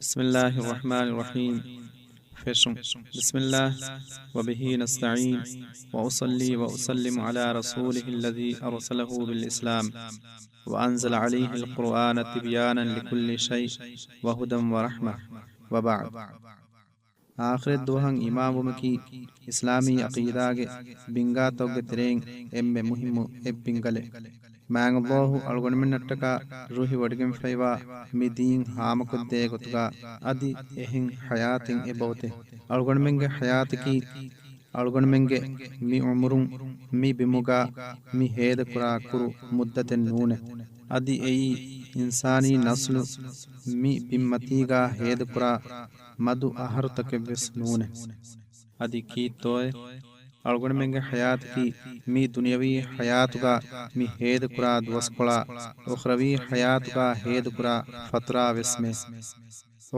बिस्मिल्लाहिर्रहमानिर्रहीम। फेशुम बिस्मिल्लाह व बिही नस्तईन व उसल्ली व उसल्लिम अला रसूलिहिल्लज़ी अरसलहु बिल इस्लाम व अंज़ल अलैहिल क़ुरआन तिबयानन लिकुल्लि शै व हुदम व रहमा व बअद। आखिर दोहं इमामुमकी इस्लामी अक़ीदागे बिंगा तोगे तेरें एम्मे मुहिम्मु एब्बिंगले ಮ್ಯಾಂಗಲ್ಲಾಹು ಅಳ್ಗೊಂಡ್ಮಿನ್ನಟ್ಟಕ ರೂಹಿ ಒಡಗೆಂ ಫೈವಾ ಮಿ ದೀನ್ ಹಾಮಕೊದ್ದೇ ಗೊತ್ತುಗ ಅದಿ ಎಹಿಂ ಹಯಾತಿಂ ಎಬೌತೆ ಅಳ್ಗೊಂಡ್ಮೆಂಗೆ ಹಯಾತಿಕಿ ಅಳ್ಗೊಂಡ್ಮೆಂಗೆ ಮಿ ಉಮರುಂ ಮಿ ಬಿಮುಗ ಮಿ ಹೇದ ಕುರಾ ಕುರು ಮುದ್ದತೆನ್ ನೂನೆ ಅದಿ ಎಯಿ ಇನ್ಸಾನಿ ನಸ್ಲು ಮಿ ಬಿಮ್ಮತೀಗ ಹೇದ ಕುರಾ ಮದು ಅಹರ್ತಕೆ ವೆಸ್ ನೂನೆ ಅದಿ ಕೀತ್ತೋಯೆ ಅಳ್ಗೊಂಡ್ಮೆಂಗೆ ಹಯಾತಿಕಿ ಮಿ ದುನಿಯವಿ ಹಯಾತುಗ ಮಿ ಹೇದ ಕುರಾ ದುವಸ್ಕೊಳ ಉಖ್ರವಿ ಹಯಾತುಗ ಹೇದ ಕುರಾ ಫತ್ರಾ ವೆಸ್ಮೆ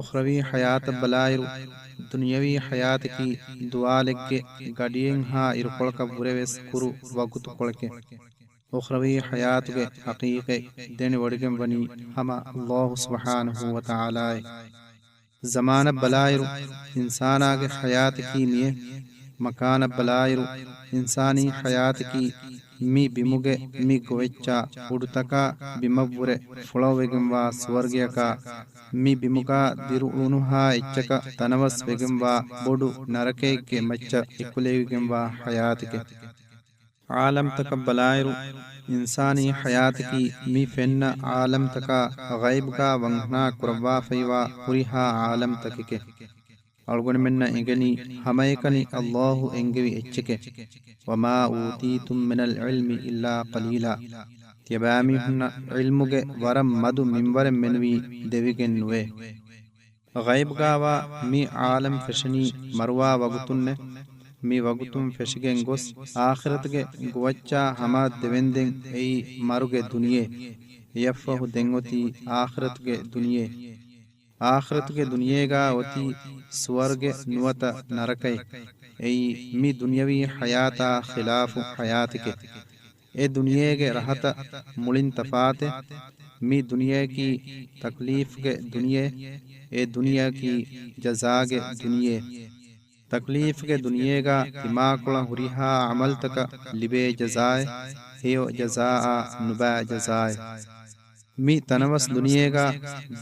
ಉಖ್ರವಿ ಹಯಾತ ಬಲಾಯಿರು ದುನಿಯವಿ ಹಯಾತಿಕಿ ದುವಾಲೆಗ್ಗೆ ಗಡಿಯೆಂ ಹಾ ಇರುಕೊಳಕ ಬುರೆವೆಸ್ ಕುರು ವಗುತು ಕೊಳಕೆ ಉಖ್ರವಿ ಹಯಾತುಗೆ ಹಕೀಕೆ ದೆನಿ ಒಡಿಗೆಂ ವನಿ ಹಮ ಅಲ್ಲಾಹು ಸುಬ್ಹಾನಹು ವ ತಆಲಾಯ್ ज़माना बलायरु इंसानागे हयात की मिये मकान बलायरु इंसानी हयात की मी बिमुगे मी गोवेच्चा उडुतका बिमव्वुरे फुळवेगंवा स्वर्गयका मी बिमुगा दिरुउनुहा इच्चक तनवस वेगंवा बोडु नरकेगे मच्च इकुलेविगंवा हयातके आलम तक बलायरु इंसानी हयात की मी फेन्न आलम तका गैब का वंगना कुरवा फैवा हुरिहा आलम तकके अळगुणमेन्न इंगनी हमयकनी अल्लाहु एंगवी एच्चके वमा ऊतीतुम मिनल इल्मि इल्ला कलीला त्यबामी हुन्न इल्मुगे वरम मदु मिंवर मेनवी देविगेन नुवे गैब गावा मी आलम फशनी मरवा वगुतुन्ने मी वगुतुम फेशिಗೆಂ ಗೊಸ್ ಆಖಿರತ್ಗೆ ಗುವಚ್ಚಾ ಹಮ ದೆವೆಂದೆಂ ಎಯಿ ಮರುಗೆ ದುನಿಯೆ ಯಫಹು ದೆಂಗೊತಿ ಆಖಿರತ್ಗೆ ದುನಿಯೆಗಾ ಒತಿ ಸ್ವರ್ಗೆ ನುವತ ನರಕೈ ಎಯಿ ಮಿ ದುನಿಯವಿ ಹಯಾತಾ ಖಿಲಾಫು ಹಯಾತಿಕೆ ಎ ದುನಿಯೆಗೆ ರಹತ ಮುಳಿನ್ ತಫಾತೆ ಮಿ ದುನಿಯೆ ಕಿ ತಕ್ಲೀಫ್ಗೆ ದುನಿಯೆ ಎ ದುನಿಯಾ ಕಿ ಜಜಾಗೆ ದುನಿಯೆ तकलीफ के दुनियेगा दिमाकुला हुरिहा अमल तक लिबे जजाए हेयो जजाआ नुबा जजाए मी तनवस दुनियेगा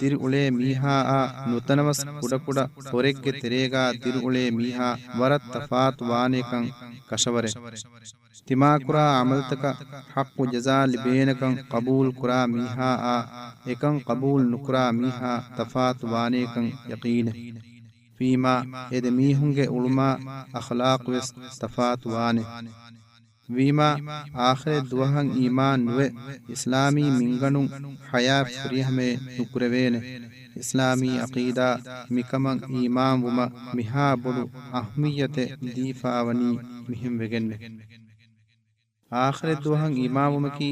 दिर उले मीहा आ नुतनवस कुडकुड होरेग्गे तेरेगा दिर उले मीहा वरत तफात वाने कं कशवरे दिमाकुरा अमल तक हक्कु जजा लिबेनकं कबूल कुरा मीहा आ एकं कबूल नुकुरा मीहा तफात वाने कं यकीन फीमा एद मीहुंगे उलमा अखलाक वेस तफात वाने वीमा आखिर दुहं ईमान नुवे इस्लामी मिंगनु हया फुरिह में नुकुरवेने इस्लामी अकीदा मिकमं ईमान वुमा मिहा बुडु अहमियते दीफावनी मिहिम वेगेन्ने आखिर दुहं ईमान वुमा की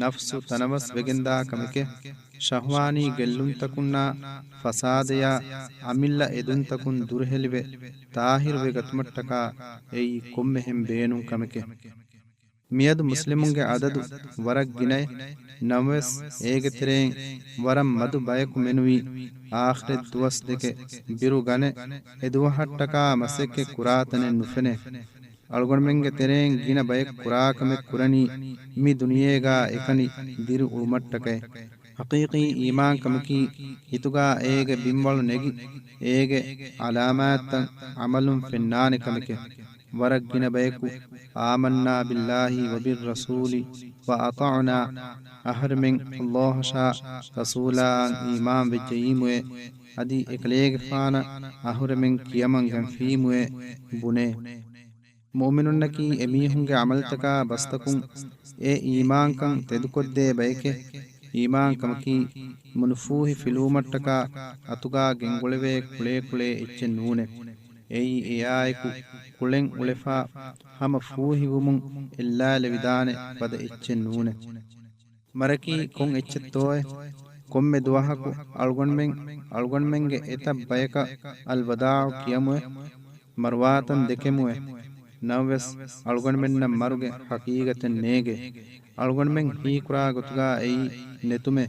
नफ्सु तनवस वेगेंदा कमके ಶಹ್ವಾನಿ ಗೆಲ್ಲುಂತಕುನ್ನ ಫಸಾದಯ ಅಮಿಲ್ಲ ಎದುಂತಕುನ್ ದುರ್ಹೆಲಿವೆ ತಾಹಿರುವೆ ಗತುಮಟ್ಟಕ ಎಯಿ ಕೊಮ್ಮೆಹೆಂ ಬೇನುಂ ಕಮಕೆ ಮಿಯದು ಮುಸ್ಲಿಮುಂಗೆ ಅದದು ವರಗ್ ಗಿನೈ ನವೆಸ್ ಏಗೆ ತೆರೆಂ ವರಂ ಮದು ಬಯಕು ಮೆನುವಿ ಆಖಿರತ್ ದುವಸ್ ದೆಕೆ ಬಿರು ಗನೆ ಎದುವಹಟ್ಟಕ ಮಸೆಕ್ಕೆ ಕುರಾತನೆ ನುಫೆನೆ ಅಳ್ಗೊಂಡ್ಮೆಂಗೆ ತೆರೆಂ ಗಿನ ಬಯಕ್ ಕುರಾಕಮೆ ಕುರನಿ ಮಿ ದುನಿಯೇಗಾ ಎಕನಿ ದಿರು ಉಳ್ಮಟ್ಟಕೆ हकीकी ईमान कमकी इतुगा एगे बिंबळु नेगी एगे अलामात अमलुम फिन्नाने कमके वरग्गिन बयकु आमन्ना बिल्लाहि व बिर रसूली व अतअना अहरमिन अल्लाह शा रसूला ईमान विजयीमुए अदि एकलेगे फाना अहरमिन कियमन गंफीमुए बुने मोमिनुन्नकी एमीहुंगे अमल तका बस्तकुं ए ईमान कं तेदुकोद्दे बयके ईमान कमकी मुनफूहि फिलूमट्टका अतुगा गेंगुळवे कुळे कुळे इच्चे नूने एई एयायकु कुळें उळेफा हम फूहि वुमुं इल्लाले विदाने पद इच्चे नूने मरकी कों इच्चे तोय कोम्मे दुवहकु अळगොන්ಮೆಂಗೆ एत बयक अलवदाउ कियमुए मरवातन देकेमुए नववेस अळगොන්ಮೆನ್ನ मरुगे हकीगतन नेगे अळगොන්ಮೆಂ ही कुरा गुतगा एई नेतुमे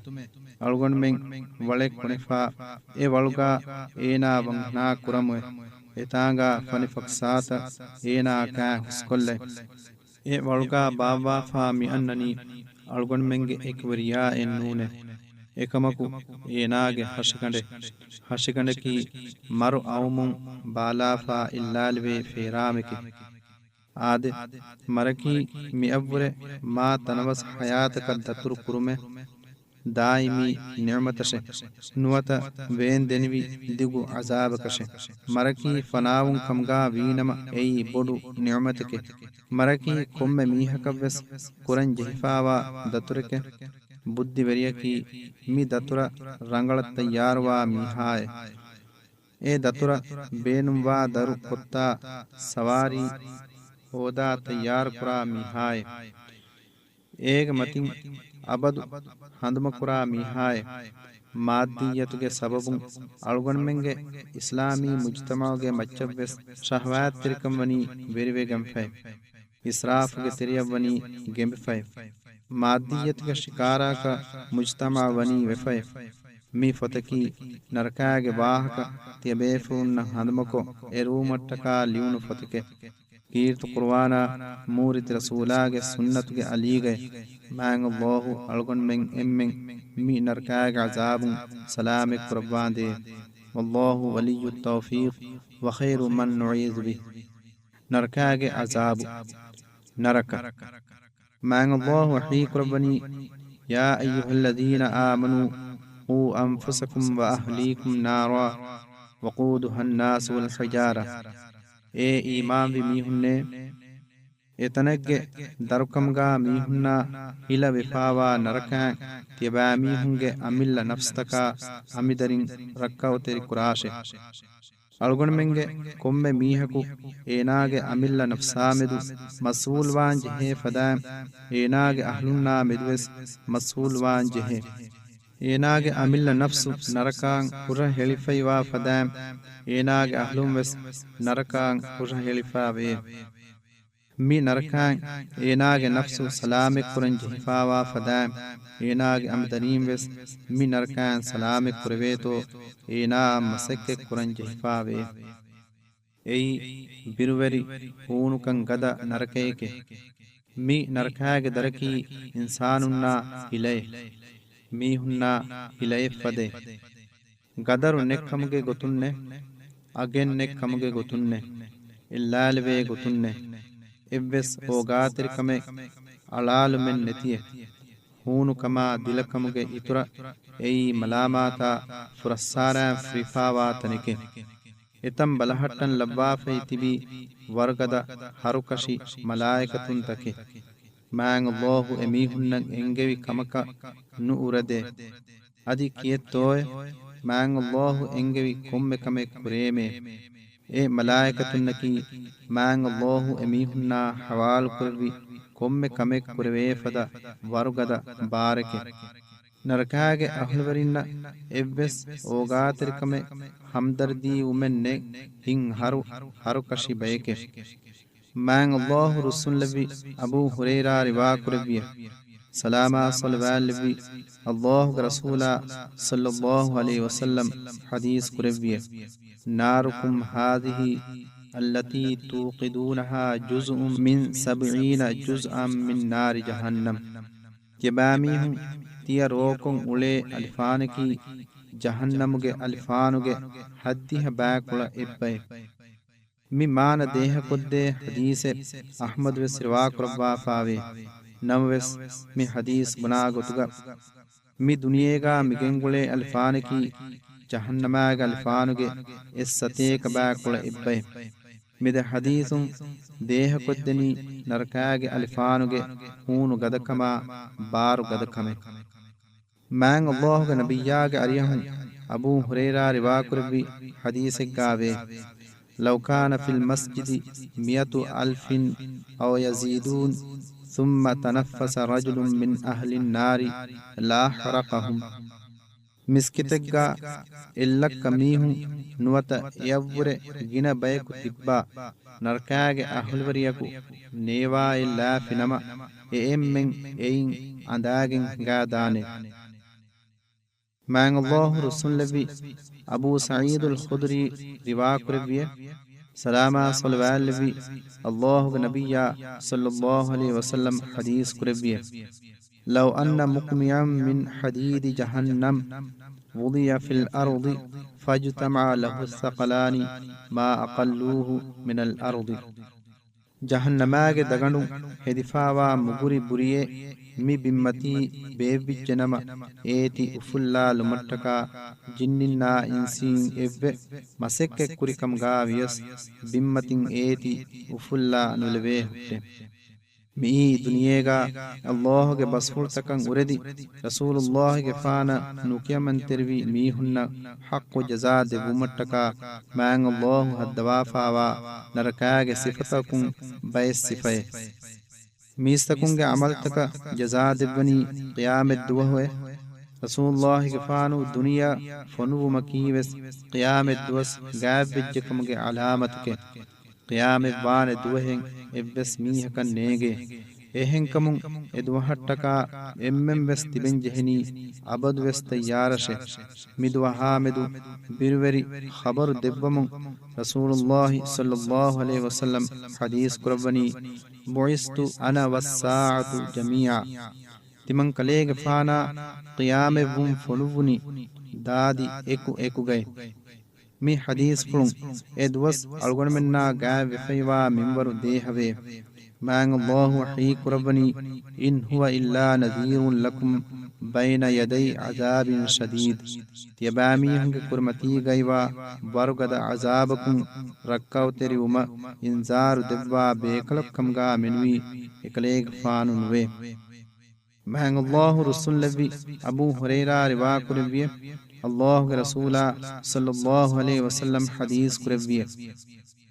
algon men walek konefa e waluga ena wangna kuramwe etanga fanifaksata ena ka huskolle e waluga bawa fa mi annani algon menge ekveriya ennune ekamaku eenaage hashikande maru awmun baalafa illalve feerameki ಆದೆ ಮರಕಿ ಮಿಅವ್ವರೆ ಮಾ ತನವಸ್ ಹಯಾತಕ ದತುರು ಕುರುಮೆ ದಾಯಿಮಿ ನಿಅಮತಶೆ ನುವತ ವೇನ್ ದೆನಿವಿ ದಿಗು ಅಜಾಬಕಶೆ ಮರಕಿ ಫನಾವುಂ ಕಮ್ಗಾ ವೀನಮ ಎಯಿ ಬೊಡು ನಿಅಮತಕೆ ಮರಕಿ ಕೊಮ್ಮೆ ಮೀಹಕವ್ವೆಸ್ ಕುರಂ ಜಹಿಫಾವಾ ದತುರಕೆ ಬುದ್ಧಿ ವೆರಿಯಕಿ ಮಿ ದತುರ ರಂಗಳ ತಯ್ಯಾರವಾ ಮಿಹಾಯೆ ಎ ದತುರ ಬೇನುಂವಾ ದರು ಕೊತ್ತಾ ಸವಾರಿ ಹೋದಾ ತಯ್ಯಾರ ಕುರಾ ಮಿಹಾಯ್ ಏಗ ಮತಿಂ ಅಬದು ಹಂದಮ ಕುರಾ ಮಿಹಾಯ್ ಮಾದ್ದೀಯತುಗೆ ಸಬಬುಂ ಅಳುಗಣ್ಮೆಂಗೆ ಇಸ್ಲಾಮಿ ಮುಜ್ತಮಾಗೆ ಮಚ್ಚವ್ವೆಸ್ ಶಹವಾತ್ ತಿರಿಕಂವನಿ ವೆರಿವೆ ಗಂಫೈ ಇಸ್ರಾಫ್ಗೆ ತಿರಿಯವ್ವನಿ ಗೆಂಬಿಫೈ ಮಾದ್ದೀಯತುಗೆ ಶಿಕಾರಾಕ ಮುಜ್ತಮಾ ವನಿ ವೆಫೈ ಮೀ ಫೊತಕಿ ನರಕಾಗೆ ವಾಹಕ ತಿಯಬೇಫುನ್ನ ಹಂದಮಕೊ ಎರೂಮಟ್ಟಕ ಲಿಯುನು ಫೊತಕೆ ಕೀರ್ತು ಕುರ್ವಾನ ಮೂರಿತಿ ರಸೂಲಾಗೆ ಸುನ್ನತುಗೆ ಅಲೀಗೆ ಮ್ಯಾಂಗ್ ಅಲ್ಲಾಹು ಅಳ್ಗೊಂಡ್ ಮೆಂಗ್ ಎಮ್ಮೆಂಗ್ ಮಿ ನರ್ಕಾಗ ಅಜಾಬುಂ ಸಲಾಮೆ ಕುರ್ವಾಂದೆ ವಲ್ಲಾಹು ವಲಿಯು ತೌಫೀಕ್ ವಖೈರು ಮನ್ ನುಯೀಜು ಬಿ ನರ್ಕಾಗೆ ಅಜಾಬು ನರಕ ಮ್ಯಾಂಗ್ ಅಲ್ಲಾಹು ವಹೀ ಕುರ್ಬನಿ ಯಾ ಅಯ್ಯುಹಲ್ಲದೀನ ಆಮನು qu anfusakum wa ahlikum nara waquduha an-nas wal hijara e iman vi mihunne etanagge darukamga mihunna hila vifawa naraka tiba mihunge amilla nafstaka amidarin rakkawteri kurashe algonmenge komme mihaku eenage amilla nafsamedu masulwan jehe fadam eenage ahlunna medwes masulwan jehe eenage amilla nafsu narakan pura helifaiwa fadam eenage ahlum wes narakan pura helifawe mi narakan eenage nafsu salame kuran jifawa fadam eenage amdanim wes mi narakan salame kurveto eena masakke kuran jifawe ei biruveri uunukan gada narakeke mi narakage daraki insanunna hilay ಮೀಹುನ್ನ ಹಿಲಯೆಫ್ಫದೆ ಗದರು ನೆಕ್ಕಮಗೆ ಗೊತ್ತುನ್ನೆ ಅಗೆನ್ ನೆಕ್ಕಮಗೆ ಗೊತ್ತುನ್ನೆ ಇಲ್ಲಾಲ್ವೇ ಗೊತ್ತುನ್ನೆ ಎವ್ವೆಸ್ ಓಗಾತಿರಿಕಮೆ ಅಳಾಲು ಮೆನ್ ನೆತಿಯೆ ಹೂನು ಕಮ ದಿಲಕಮಗೆ ಇತುರ ಎಯಿ ಮಲಾಮಾತ ಫುರಸ್ಸಾರ ಫ್ರಿಫಾವಾ ತನಿಕೆ ಎತಂ ಬಲಹಟ್ಟನ್ ಲವ್ವಾಫೈ ತಿಬಿ ವರ್ಗದ ಹರುಕಶಿ ಮಲಾಯಕತುನ್ ತಕೆ ಮ್ಯಾಂಗ್ ಅಲ್ಲಾಹು ಎಮೀಹುನ್ನಂ ಎಂಗೆವಿ ಕಮಕ ನು ಉರದೆ ಅದಿ ಕಿಯತ್ತೋಯ್ ಮ್ಯಾಂಗ್ ಅಲ್ಲಾಹು ಎಂಗೆವಿ ಕೊಮ್ಮೆ ಕಮೆ ಕುರೇಮೆ ಎ ಮಲಾಯಕತುನ್ನಕಿ ಮ್ಯಾಂಗ್ ಅಲ್ಲಾಹು ಎಮೀಹುನ್ನ ಹವಾಲು ಕುರ್ವಿ ಕೊಮ್ಮೆ ಕಮೆ ಕುರವೇಫದ ವರುಗದ ಬಾರಕೆ ನರಕಾಗೆ ಅಹ್ಲವರಿನ್ನ ಎವ್ವೆಸ್ ಓಗಾತಿರಿಕಮೆ ಹಮ್ದರ್ದಿ ಉಮೆನ್ನೆ ಹಿಂ ಹರು ಕಶಿ ಬಯಕೆ ಮ್ಯಾಂಗ್ ಅಲ್ಲಾಹು ರುಸುನ್ ಲವಿ ಅಬೂ ಹುರೈರಾ ರಿವಾ ಕುರವಿಯ ಸಲಾಮಾ ಸಲವಾಲ್ ಲವಿ ಅಲ್ಲಾಹು ರಸೂಲ ಸಲ್ಲಲ್ಲಾಹು ಅಲೈಹಿ ವಸಲ್ಲಂ ಹದೀಸ್ ಕುರವಿಯ ನಾರುಕುಂ ಹಾದಿಹಿ ಅಲ್ಲತಿ ತೂಕಿದೂನಹಾ ಜುಜ್ಉಂ ಮಿನ್ 70 ಜುಜ್ಅಂ ಮಿನ್ ನಾರಿ ಜಹನ್ನಂ ಯಬಾಮಿಹು ತಿಯ ರೋಕುಂ ಉಳೆ ಅಲಿಫಾನಕಿ ಜಹನ್ನಮುಗೆ ಅಲಿಫಾನುಗೆ ಹದ್ದಿಹ ಬಾಕುಳ ಇಬ್ಬೈ ಮಿ ಮಾನ ದೇಹ ಕೊದ್ದೆ ಹದೀಸೆ ಅಹ್ಮದ್ ವೆಸ್ ರಿವಾ ಕುರವ್ವಾ ಫಾವೆ ನಮ್ವೆಸ್ ಮಿ ಹದೀಸ್ ಬುನಾ ಗೊತುಗ ಮಿ ದುನಿಯೇಗ ಮಿಗೆಂಗುಳೆ ಅಲ್ಫಾನಕಿ ಜಹನ್ನಮಾಗ ಅಲ್ಫಾನುಗೆ ಎಸ್ ಸತೇಕ ಬಾಕುಳ ಇಬ್ಬೈ ಮಿದ ಹದೀಸುಂ ದೇಹ ಕೊದ್ದೆನಿ ನರಕಾಗೆ ಅಲ್ಫಾನುಗೆ ಹೂನು ಗದಕಮ ಬಾರು ಗದಕಮೆ ಮ್ಯಾಂಗ್ ಅಲ್ಲಾಹುಗೆ ನಬಿಯಾಗೆ ಅರಿಯಹುಂ ಅಬೂ ಹುರೈರಾ ರಿವಾ ಕುರವಿ ಹದೀಸೆಗ್ಗಾವೆ لو كان في المسجد 100,000 أو يزيدون ثم تنفس رجل من أهل النار لا حرقهم مسكتك إلا كميهم نوت يور جنا بيك تبا نركاج أهل وريكو نيوا إلا فينما إيم من إين عنداجن قادانه maang Allah Rasul Nabi Abu Sa'id al-Khudri riwa kurbiye salama sallallahu alaihi Allah nabiyya sallallahu alaihi wasallam hadis kurbiye law anna muqmiyan min hadid jahannam wudiya fil ardi fajtama'a lahu thaqalani ma aqalluhu min al ardi jahannamage daganu hedifawa muguri buriye mi bimmati beeviccenama eeti ufulla lumattaka jinninna insin evve masekke kurikam gaaviyas bimmatin eeti ufulla nuleve hutte mi duniyega Allahge basfultakan uredi Rasulullahge faana nukiyaman tervi mi hunna haqqu jaza de bumattaka maang Allah haddawafawa narakage sifatakun bayis sifaye mistakunge amaltaka jaza devani qiyamet duwahwe Rasulullahge faanu duniya fonuwu makiwes qiyamet duwas gaabejjekamge alamatke qiyamet waane duwehen evves mihakan neege ehen kamun edwahattaka emmem ves tiben jeheni abad ves tayyarashe midwa hamedu birveri khabar devvamun Rasulullah sallallahu alaihi wasallam hadis kurabani buistu ana was-sa'atu jami'a timan kalege faana qiyame vum foluvuni daadi eku gay mi hadis fulun edwas algonmenna gaay vefaywa minwaru dehave maang Allah wahi kurabani in huwa illa nadhirun lakum bayna yaday azabin shadid tiyabami hunge kurmati gaywa warugada azabakum rakkawteri uma inzaru devwa bekalakam ga menwi ekleg faanun we maang Allah Rasul Nabi Abu Huraira riwa kurbiye Allah ke Rasula sallallahu alaihi wasallam hadis kurbiye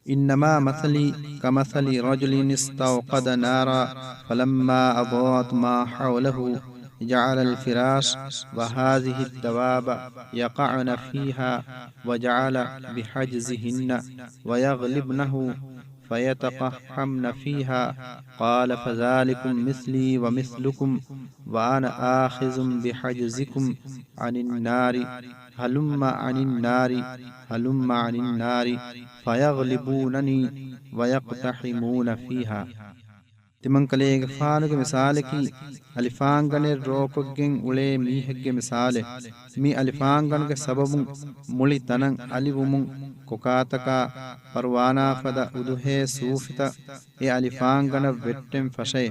إنما مثلي كمثل رجل استوقد نارا فلما أضاءت ما حوله جعل الفراش وهذه الدواب يقعن فيها وجعل بحجزهن ويغلبنه فيتقحمن فيها قال فذلكم مثلي ومثلكم وأنا آخذ بحجزكم عن النار هلم عن النار هلم عن النار فيغلبونني ويقتحمون فيها timan kalege faanuge misaleki alifangane rokoggen ule mihegge misale mi alifanganuge sababun muli tanan alivumun kokataka parwana fada uduhe sufita e alifangana vettem fashay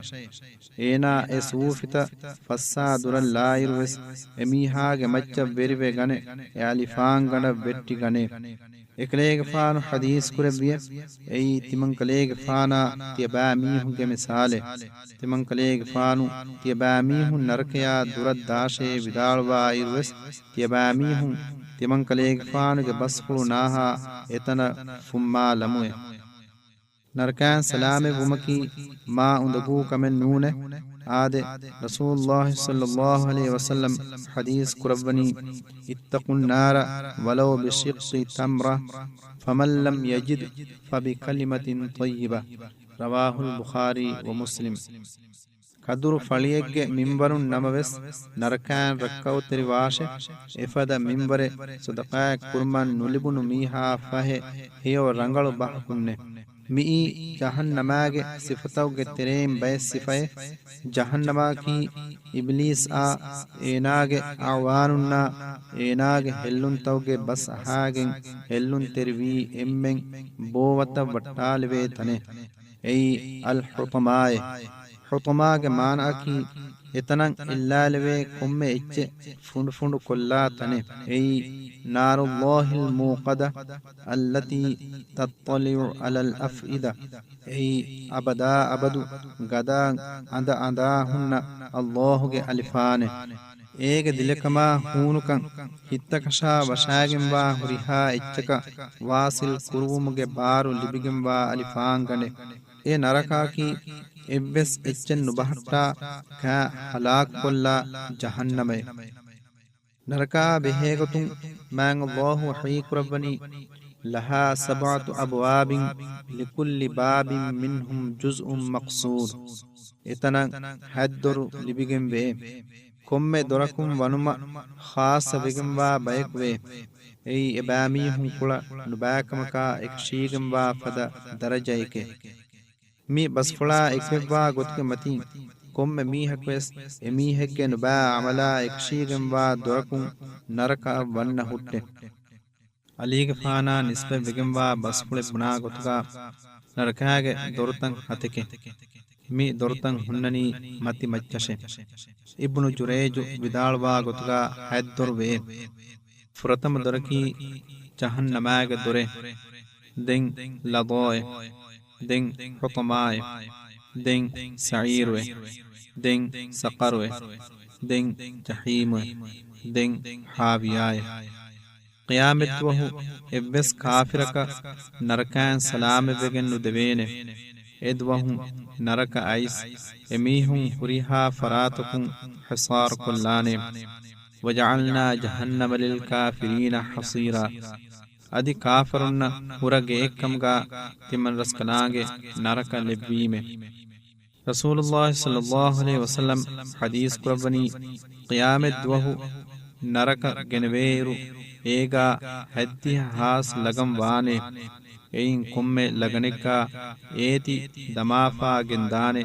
ena e sufita fassa dural lairwes emihage macca verive gane e alifangana vetti gane ekleege faanu hadis kurbiye ei timan kaleege faana tiyaba mihunge misale timan kaleege faanu tiyaba mihun narkaya durad dashe vidalwa irwes tiyaba mihun timan kaleege faanu ge basfulu naha etana fumma lamuye narkan salame gumaki ma undagu kamen nune آدھے رسول اللہ صلی اللہ علیہ وسلم حدیث قربانی اتقوا النار ولو بشق تمرہ فمن لم يجد فبكلمة طيبة رواه البخاری ومسلم ಕದುರು ಫಳಿಯಗ್ಗೆ ಮಿಂಬರುನ್ ನಮವೆಸ್ ನರಕಾನ್ ರಕ್ಕೌತರಿ ವಾಶೆ ಎಫದ ಮಿಂಬರೆ ಸದಕಾಯ ಕುರ್ಮನ್ ನುಲಿಬುನು ಮೀಹಾ ಫಹೆ ಹಿಯೋ ರಂಗಳು ಬಹಕುನ್ನೆ मिई जहन्नमागे सिफतौगे तेरेम बैस सिफाए जहन्नमा की इब्लीस आ एनागे आवानुन्ना एनागे हेल्लुन तौगे बस हागे हेल्लुन तेरवी एम्में बोवत वट्टालवे तने एई अल हुतमाए हुतमागे माना की इतनं इल्लालवे कुम्मे इच्चे फुंड फुंड कोल्ला तने एई नारुल्लाहिल मूक़दा अल्लती तत्तलिउ अलल अफ़इदा एई अबदा अबदु गदा अंदा अंदा हुन्ना अल्लाहुगे अलिफाने ಏಗೆ ದಿಲಕಮ ಹೂನುಕಂ ಹಿತ್ತಕಷಾ ವಶಾಗೆಂವಾ ಹುರಿಹಾ ಇಚ್ಚಕ ವಾಸಿಲ್ ಕುರುವುಮುಗೆ ಬಾರು ಲಿಬಿಗೆಂವಾ ಅಲಿಫಾಂಗನೆ ಎ ನರಕಾಕಿ ಎವ್ವೆಸ್ ಎಚ್ಚೆನ್ ನುಬಹಟ್ಟಾ ಕಾ ಹಲಾಕ್ ಕೊಲ್ಲಾ ಜಹನ್ನಮೆ ನರಕಾ ಬೆಹೇಗತುಂ ಮಾಂಗ್ ಅಲ್ಲಾಹು ವಹೀಕುರಬ್ಬನಿ ಲಹಾ ಸಬಅತು ಅಬ್ವಾಬಿನ್ ಲಿಕುಲ್ಲಿ ಬಾಬಿನ್ ಮಿನ್ಹುಂ ಜುಜ್ಉಂ ಮಕ್ಸೂರ್ ಎತನ ಹದ್ದರು ಲಿಬಿಗೆಂವೆ komme dorakum wanuma khasa begemwa bayekwe ei ebami hun kula nubakamaka ekshigamba fada darajayke mi basfula ekbwa gotke mati komme mihakes emihegge nuba amala ekshigamba dorakum naraka wanna hutte alige fana nisbe begemwa basfule buna gotka narakaage dorutan hateke mi dorutan hunnani mati maccashe ibnu jureju vidalwa gotga haddorwe furatama doraki jahannamaage dore den ladoe den hutamae den sa'irwe den saqarwe den jahimwe den hawiyae qiyamet wahu evves kafiraka narakan salame vegen devene edwahum naraka ais emihum huriha faratukun hisar kullane waj'alna jahannama lil kafirina hasira adi kafirunna hurage ekkamga timan raskanage naraka lebwime rasulullah sallallahu alaihi wasallam hadis kurabani qiyamet wahu naraka genveru ega haddiha has lagam wane eyin komme laganekka eti damafa gendane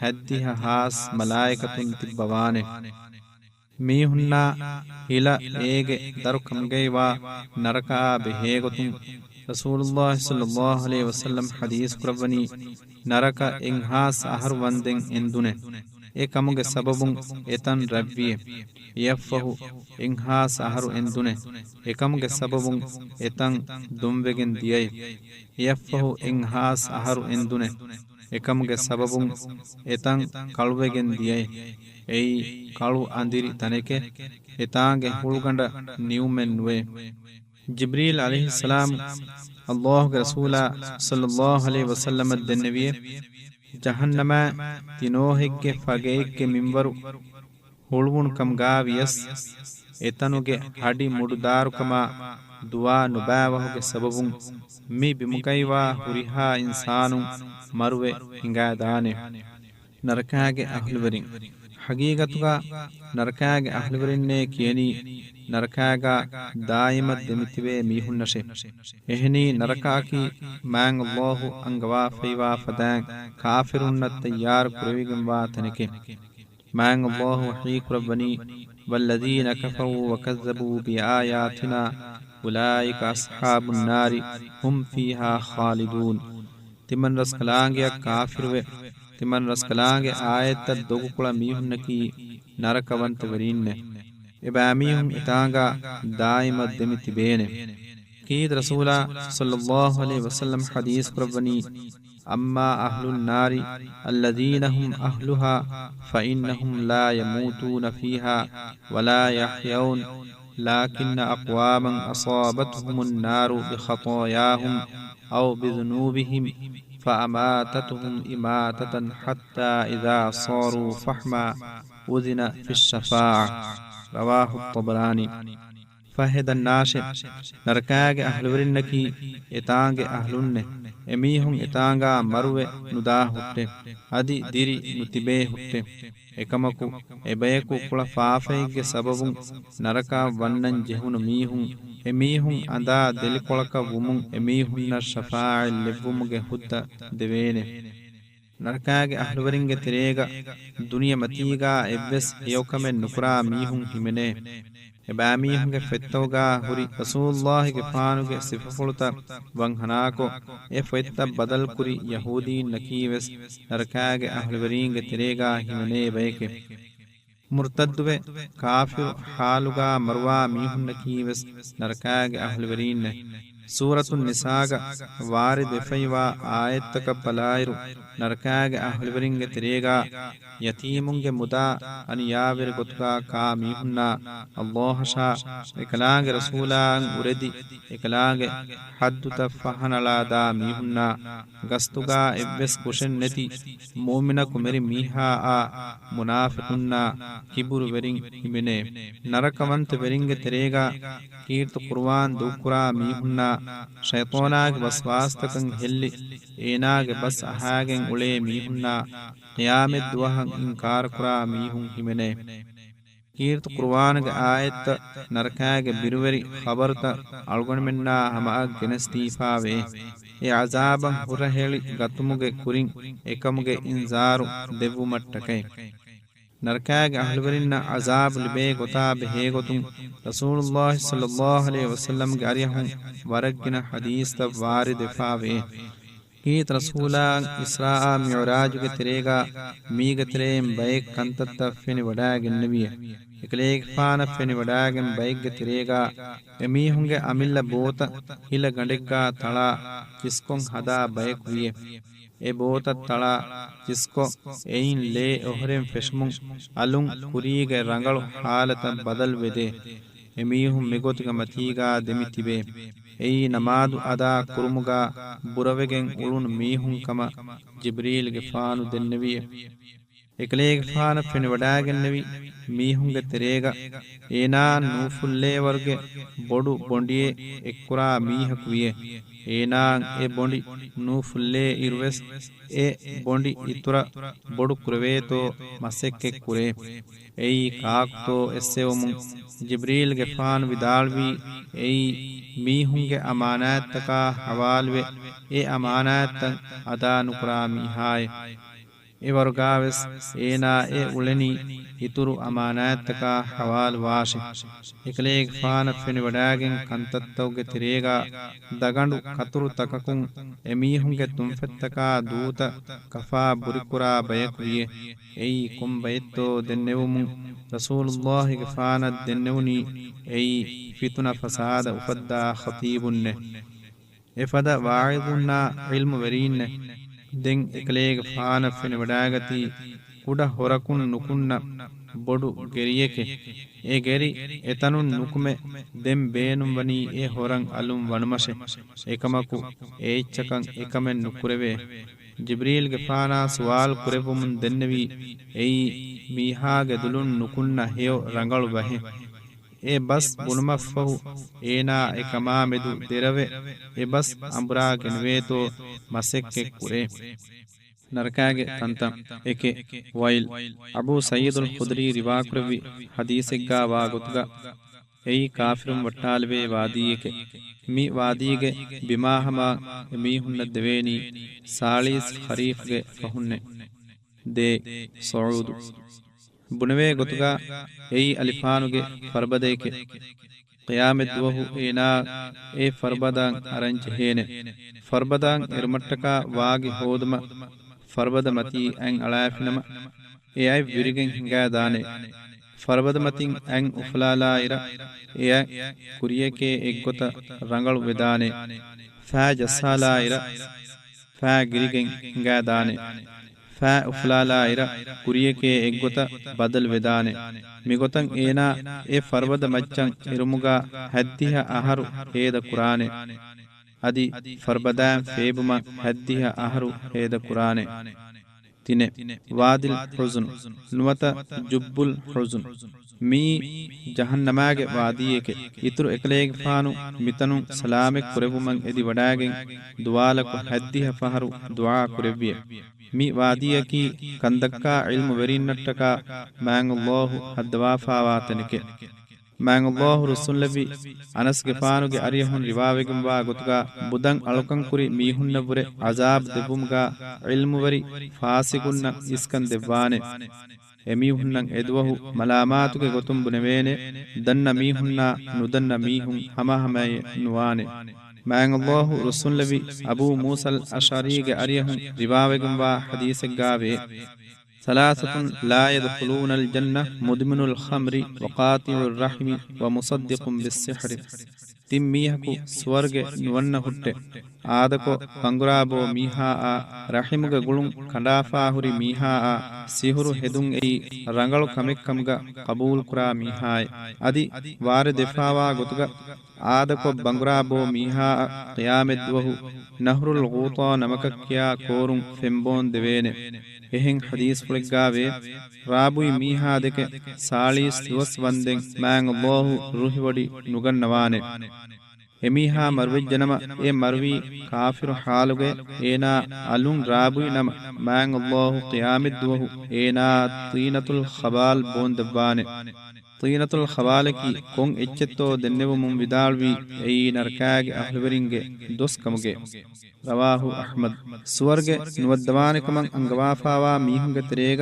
haddiha has malaikatun tibbawane mihunna hila ege darukamgeiwa naraka behegotun rasulullah sallallahu alaihi wasallam hadis kurabani naraka enhas ahar wanden endune e kamuge sababun etan rabbiye yafahu enhas aharu endune e kamuge sababun etan dumwegen diyay yafahu enhas aharu endune e kamuge sababun etan kalwegen diyay ei kalu andiri taneke etange hulganda niumen nuwe jibril alayhi salam allah rasula sallallahu alaihi wasallam denneviye jahannama tinohegge fageikke minwaru hulwun kam gaaviyas etanuge hadi mududarukama duwa nubawahuge sababun mi bimukaiwa huriha insanun marwe hingadane narakaage ahluwarin hagigatuga narakaage ahluwarinne kiyeni narakaga daimat demitiwe mihunnashe ehni narakaki mang allahu angwa feiwa fadan kafirunna tayyar kurevigamba tanike mang allahu haqiq rabbani walladhina kafaru wa kazzabu bi ayatina ulaika ashabun nari hum fiha khalidun timan raskalange kafirwe timan raskalange ayata dogukula mihunnaki narakavant verinne ebamihum itanga daima demiti bene kid rasula sallallahu alaihi wasallam hadis kurabani amma ahlun nari alladhina hum ahluha fa innahum la yamutuna fiha wala yahyawun lakin aqwaman asabatuhum an-naru bi khatayahum aw bi dhunubihim فأماتتهم إماتة حتى إذا صاروا فحما أذن في الشفاعة رواه الطبراني فهد الناشئ نركاگ أهلورنكي إتانگ أهلنه එමීහුන් එතාංගා මරුවෙ නුදා හුට්ටෙ අදි දිරි නුතිබේ හුට්ටෙ එකමකු එබයකු කුල ෆාෆයිගේ සබබුන් නරකා වන්නන් ජෙහුණු මීහුන් එමීහුන් අදා දෙලිකොලක වුමුන් එමීහුන්න ශෆායි ලෙව්වුමුගේ හුත්ත දෙවේනේ නරකාගේ අහලවරින්ගේ තිරේග දුනිය මතීගා එව්වෙස් යෝකමෙන් නුකුරා මීහුන් හිමනේ එබෑමීහුන්ගේ ෆෙත්තෝගා හුරි රසූල්ලාහිගේ පානුගේ සිෆෆුලත වන් හනාකෝ ඒ ෆෙත්ත බදල් කුරි යහූදීන් නකීවෙස් නරකාගේ අහලවරින්ගේ තිරේගා හිමනේ බයකේ මුර්තද්දුවේ කාෆිර් හාලුගා මර්වා මීහුන් නකීවෙස් නරකාගේ අහලවරින්නේ ಸೂರತು ನಿಸಾಗ ವಾರಿದ್ ಎಫೈವಾ ಆಯತ್ತಕ ಬಲಾಯಿರು ನರಕಾಗೆ ಅಹ್ಲಿವರಿಂಗೆ ತಿರೇಗ ಯತೀಮುಂಗೆ ಮುದಾ ಅನಿಯಾವಿರ ಗೊತ್ಕಾ ಕಾ ಮೀಹುನ್ನ ಅಲ್ಲಾಹಶಾ ಇಕಲಾಗೆ ರಸೂಲಾಂ ಉರೆದಿ ಇಕಲಾಗೆ ಹದ್ದುತ ಫಹನಲಾದಾ ಮೀಹುನ್ನ ಗಸ್ತುಗಾ ಎವ್ವೆಸ್ ಕುಶನ್ ನೆತಿ ಮೂಮಿನ ಕುಮೆರಿ ಮೀಹಾ ಆ ಮುನಾಫಿಕುನ್ನ ಕಿಬುರು ವೆರಿಂಗ್ ಹಿಮೆನೆ ನರಕವಂತ ವೆರಿಂಗೆ ತಿರೇಗ ಕೀರ್ತು ಕುರ್ವಾನ್ ದೂಕುರಾ ಮೀಹುನ್ನ ಶೈತಾನಾಗೆ ವಸ್ವಾಸ್ತಕಂ ಹೆಲ್ಲಿ ಏನಾಗೆ ಬಸ್ ಅಹಾಗೆಂ ಉಳೆ ಮೀಹುನ್ನ ಕಿಯಾಮೆತ್ ದುವಹಂ ಇನ್ಕಾರ್ ಕುರಾ ಮೀಹುಂ ಹಿಮೆನೆ ಕೀರ್ತ ಕುರ್ವಾನಗ ಆಯತ್ತ ನರಕಾಗೆ ಬಿರುವರಿ ಖಬರ್ತ ಅಳ್ಗೊಣಮೆನ್ನ ಹಮಾಗ್ ಗೆನಸ್ತೀಫಾವೆ ಎ ಅಜಾಬಂ ಹುರ ಹೇಳಿ ಗತುಮುಗೆ ಕುರಿಂ ಏಕಮುಗೆ ಇನ್ಜಾರು ದೆವ್ವು ಮಟ್ಟಕೈ ನರಕಾಗೆ ಅಹ್ಲುವರಿನ್ನ ಅಜಾಬ್ ಲಿಬೇ ಗೊತಾಬೆ ಹೇಗೊತುಂ ರಸೂಲುಲ್ಲಾಹಿ ಸಲ್ಲಲ್ಲಾಹು ಅಲೈಹಿ ವಸಲ್ಲಂಗೆ ಅರಿಯಹುಂ ವರಗ್ಗಿನ ಹದೀಸ್ತ ವಾರಿದೆಫಾವೆ ಕೀತ ರಸೂಲಾಂ ಇಸ್ರಾ ಮಿಅರಾಜುಗೆ ತೆರೇಗ ಮೀಗೆ ತೆರೇಂ ಬೈಕ್ ಕಂತತ್ತ ಫೆನಿ ವಡಾಗೆನ್ನವಿಯ එකලේග පාන ಫೆನಿ ವಡಾಗೆಂ ಬೈಕ್ಗೆ ತೆರೇಗ ಎಮೀಹುಂಗೆ ಅಮಿಲ್ಲ ಬೋತ ಹಿಲ ಗಂಡೆಗ್ಗಾ ತಳಾ ಚಿಸ್ಕೊಂ ಹದಾ ಬೈಕ್ ವಿಯೆ ಎ ಬೋತ ತಳಾ ಚಿಸ್ಕೊ ಎಯಿನ್ ಲೇ ಒಹರೆಂ ಫೆಶ್ಮುಂ ಅಲುಂ ಕುರೀಗೆ ರಂಗಳು ಹಾಲತ ಬದಲ್ ವೆದೆ ಎಮೀಹುಂ ಮೆಗೊತಿಗ ಮತೀಗಾ ದೆಮಿತಿಬೆ ಎಯಿ ನಮಾದು ಅದಾ ಕುರುಮುಗಾ ಬುರವೆಗೆಂ ಉಳುನ್ ಮೀಹುಂ ಕಮ ಜಿಬ್ರೀಲ್ಗೆ ಫಾನು ದೆನ್ನವಿಯ එකලේග ಫಾನ ಫೆನಿ ವಡಾಗೆನ್ನವಿ ಮೀಹುಂಗೆ ತೆರೇಗ ಏನಾ ನೂಫುಲ್ಲೇ ವರ್ಗೆ ಬೊಡು ಬೊಂಡಿಯೆ ಎಕ್ಕುರಾ ಮೀಹಕು ವಿಯೆ ಏನಾಂ ಎ ಬೊಂಡಿ ನೂಫುಲ್ಲೇ ಇರುವೆಸ್ ಎ ಬೊಂಡಿ ಇತುರ ಬೊಡು ಕುರವೇತೋ ಮಸೆಕ್ಕೆ ಕುರೆ ಎಯಿ ಕಾಕ್ತೋ ಎಸ್ಸೆವಮು ಜಿಬ್ರೀಲ್ಗೆ ಫಾನ್ ವಿದಾಳ್ವಿ ಎಯಿ ಮೀಹುಂಗೆ ಅಮಾನಾತ್ತಕ ಹವಾಲ್ವೆ ಎ ಅಮಾನಾತ್ತಂ ಅದಾ ನುಕುರಾ ಮೀಹಾಯ್ ಇವರುಗಾವೆಸ್ ಏನಾ ಎ ಉಳೆನಿ ಇತುರು ಅಮಾನಾತ್ತಕ ಹವಾಲ್ ವಾಶೆ එකලේග ಫಾನ ಫೆನಿ ವಡಾಗೆಂ ಕಂತತ್ತೌಗೆ ತೆರೇಗ ದಗಂಡು ಕತುರು ತಕಕುಂ ಎಮೀಹುಂಗೆ ತುಂಫೆತ್ತಕ ದೂತ ಕಫಾ ಬುರಿಕುರಾ ಬಯಕುವಿಯೆ ಎಯಿ ಕುಂ ಬಯತ್ತೋ ದೆನ್ನೆವುಮು ರಸೂಲುಲ್ಲಾಹಿಗೆ ಫಾನದ್ ದೆನ್ನೆವುನಿ ಎಯಿ ಫಿತುನ ಫಸಾದ ಉಫದ್ದಾ ಖತೀಬುನ್ನೆ ಎಫದ ವಾಯಿದುನ್ನಾ ಇಲ್ಮು ವೆರೀನ್ನೆ ದೆಂ එකලේග ಫಾನ ಫೆನಿ ವಡಾಗತಿ ಕುಡ ಹೊರಕುನ್ ನುಕುನ್ನ ಬೊಡು ಗೆರಿಯಕೆ ಎ ಗೆರಿ ಎತನುನ್ ನುಕುಮೆ ದೆಂ ಬೇನುಂ ವನಿ ಎ ಹೊರಂ ಅಲುಂ ವನುಮಶೆ ಏಕಮಕು ಏಚ್ಚಕಂ ಏಕಮೆನ್ ನುಕುರೆವೆ ಜಿಬ್ರೀಲ್ಗೆ ಫಾನಾ ಸುವಾಲ್ ಕುರೆವುಮುನ್ ದೆನ್ನವಿ ಎಯಿ ಮೀಹಾಗೆ ದುಲುನ್ ನುಕುನ್ನ ಹೆಯೋ ರಂಗಳು ಬಹೆ ಎ ಬಸ್ ಬುನುಮಫಹು ಏನಾ ಏಕಮಾ ಮೆದು ದೆರವೆ ಎ ಬಸ್ ಅಂಬ್ರಾ ಗೆನ್ವೇತೋ ಮಸೆಕ್ಕೆ ಕುರೆ ನರಕಾಗೆ ತಂತ ಏಕೆ ವೈಲ್ ಅಬೂ ಸಯ್ಯಿದುಲ್ ಖುದ್ರಿ ರಿವಾಕುರವಿ ಹದೀಸೆಗ್ಗಾ ವಾಗುತ್ಗ ಎಯಿ ಕಾಫಿರುಂ ವಟ್ಟಾಲ್ವೆ ವಾದಿಯೆಕೆ ಮಿ ವಾದಿಗೆ ಬಿಮಾಹಮ ಮೀಹುನ್ನ ದೆವೇನಿ ಸಾಳೀಸ್ ಖರೀಫ್ಗೆ ಫಹುನ್ನೆ ದೇ ಸೌದು ಬುಣವೆ ಗೊತುಗ ಎಯಿ ಅಲಿಫಾನುಗೆ ಫರ್ಬದೇಕೆ ಕಿಯಾಮೆತ್ ದುವಹು ಏನಾ ಎ ಫರ್ಬದಾಂ ಅರಂಚ ಹೇನೆ ಫರ್ಬದಾಂ ಇರ್ಮಟ್ಟಕ ವಾಗಿ ಹೋದಮ ಫರ್ಬದ ಮತಿ ಅಂ ಅಳಾಫಿನಮ ಎ ಐ ವಿರಿಗೆಂ ಹಿಂಗಾ ದಾನೆ ಫರ್ಬದ ಮತಿಂ ಅಂ ಉಫ್ಲಾಲಾ ಇರ ಎ ಕುರಿಯಕೆ ಎಗ್ಗೊತ ರಂಗಳು ವೆದಾನೆ ಫಾ ಜಸ್ಸಾಲಾ ಇರ ಫಾ ಗಿರಿಗೆಂ ಹಿಂಗಾ ದಾನೆ ಫಾ ಉಫ್ಲಾಲಾ ಇರ ಕುರಿಯಕೆ ಎಗ್ಗೊತ ಬದಲ್ ವೆದಾನೆ ಮಿಗೊತಂ ಏನಾ ಎ ಫರ್ಬದ ಮಚ್ಚಂ ಇರುಮುಗ ಹದ್ದಿಹ ಅಹರು ಹೇದ ಕುರಾನೆ ಅದಿ ಫರ್ಬದಾಂ ಫೇಬುಮ ಹದ್ದಿಹ ಅಹರು ಹೇದ ಕುರಾನೆ ತಿನೆ ವಾದಿಲ್ ಹುಜುನ್ ನುವತ ಜುಬ್ಬುಲ್ ಹುಜುನ್ ಮೀ ಜಹನ್ನಮಾಗೆ ವಾದಿಯೆಕೆ ಇತುರು එකලේග ಫಾನು ಮಿತನು ಸಲಾಮೆಕ್ ಕುರೆವುಮಂ ಎದಿ ವಡಾಗೆಂ ದುವಾಲಕು ಹದ್ದಿಹ ಫಹರು ದುಆ ಕುರೆವ್ವಿಯ ಮಿ ವಾದಿಯಕಿ ಕಂದಕ್ಕಾ ಇಲ್ಮು ವೆರಿನ್ನಟ್ಟಕ ಮಾಂಗುಲ್ಲಾಹು ಹದ್ದವಾಫಾವಾತನಿಕೆ ಮಾಂಗುಲ್ಲಾಹು ರುಸುಲ್ಲವಿ ಅನಸ್ಗೆ ಫಾನುಗೆ ಅರಿಯಹುನ್ ರಿವಾವೆಗೆಂ ವಾ ಗೊತುಗಾ ಬುದಂ ಅಳುಕಂ ಕುರಿ ಮೀಹುನ್ನವುರೆ ಅಜಾಬ್ ದೆಬುಮ್ಗಾ ಇಲ್ಮು ವರಿ ಫಾಸಿಗುನ್ನ ಇಸ್ಕನ್ ದೆವ್ವಾನೆ ಎಮೀಹುನ್ನಂ ಎದುವಹು ಮಲಾಮಾತುಗೆ ಗೊತುಂ ಬುನೆವೇನೆ ದನ್ನ ಮೀಹುನ್ನ ನುದನ್ನ ಮೀಹುಂ ಹಮಹಮಯ ನುವಾನೆ ಮಾಂಗುಲ್ಲಾಹು ರುಸುಲ್ಲವಿ ಅಬೂ ಮೂಸಲ್ ಅಶರೀಗೆ ಅರಿಯಹುನ್ ರಿವಾವೆಗೆಂ ವಾ ಹದೀಸೆಗ್ಗಾವೆ ثلاثة لا يدخلون الجنة مدمن الخمر وقاطع الرحم ومصدق بالسحر ತಿಮ್ಮೀಹಕು ಸ್ವರ್ಗೆ ನುವನ್ನ ಹುಟ್ಟೆ ಆದಕೊ ಪಂಗುರಾಬೋ ಮೀಹಾ ಆ ರಹಿಮುಗ ಗುಳುಂ ಕಂಡಾಫಾಹುರಿ ಮೀಹಾ ಆ ಸಿಹುರು ಹೆದುಂ ಎಯಿ ರಂಗಳು ಕಮೆಕ್ಕಮ್ಗ ಕಬೂಲ್ ಕುರಾ ಮೀಹಾಯ್ ಅದಿ ವಾರೆ ದೆಫಾವಾ ಗೊತುಗ ಆದಕೊ ಬಂಗುರಾಬೋ ಮೀಹಾ ಕಿಯಾಮೆದ್ವಹು ನಹ್ರುಲ್ ಗೂತಾ ನಮಕಕ್ಕಿಯಾ ಕೋರುಂ ಫೆಂಬೋನ್ ದೆವೇನೆ ಎಹೆಂ ಹದೀಸ್ ಪುಳಿಗ್ಗಾವೆ ರಾಬುಯಿ ಮೀಹಾ ದೆಕೆ ಸಾಳೀಸ್ ದಿವಸ್ ವಂದೆಂ ಮಾಂಗುಲ್ಲಾಹು ರುಹಿವಡಿ ನುಗನ್ನವಾನೆ ಎಮೀಹಾ ಮರ್ವಿಜ್ಜನಮ ಎ ಮರ್ವಿ ಕಾಫಿರು ಹಾಲುಗೆ ಏನಾ ಅಲುಂ ರಾಬುಯಿ ನಮ ಮಾಂಗುಲ್ಲಾಹು ಕಿಯಾಮಿದ್ವಹು ಏನಾ ತೀನತುಲ್ ಖಬಾಲ್ ಬೋಂದೆವ್ವಾನೆ ತೀನತುಲ್ ಖವಾಲಕಿ ಕೊಂ ಎಚ್ಚೆತ್ತೋ ದೆನ್ನೆವು ಮುಂ ವಿದಾಳ್ವಿ ಐ ನರಕಾಗೆ ಅಹ್ಲವರಿಂಗೆ ದೊಸ್ ಕಮುಗೆ ರವಾಹು ಅಹ್ಮದ್ ಸುವರ್ಗೆ ನುವದ್ದವಾನಿಕಮಂ ಅಂಗವಾಫಾವಾ ಮೀಹುಂಗೆ ತೆರೇಗ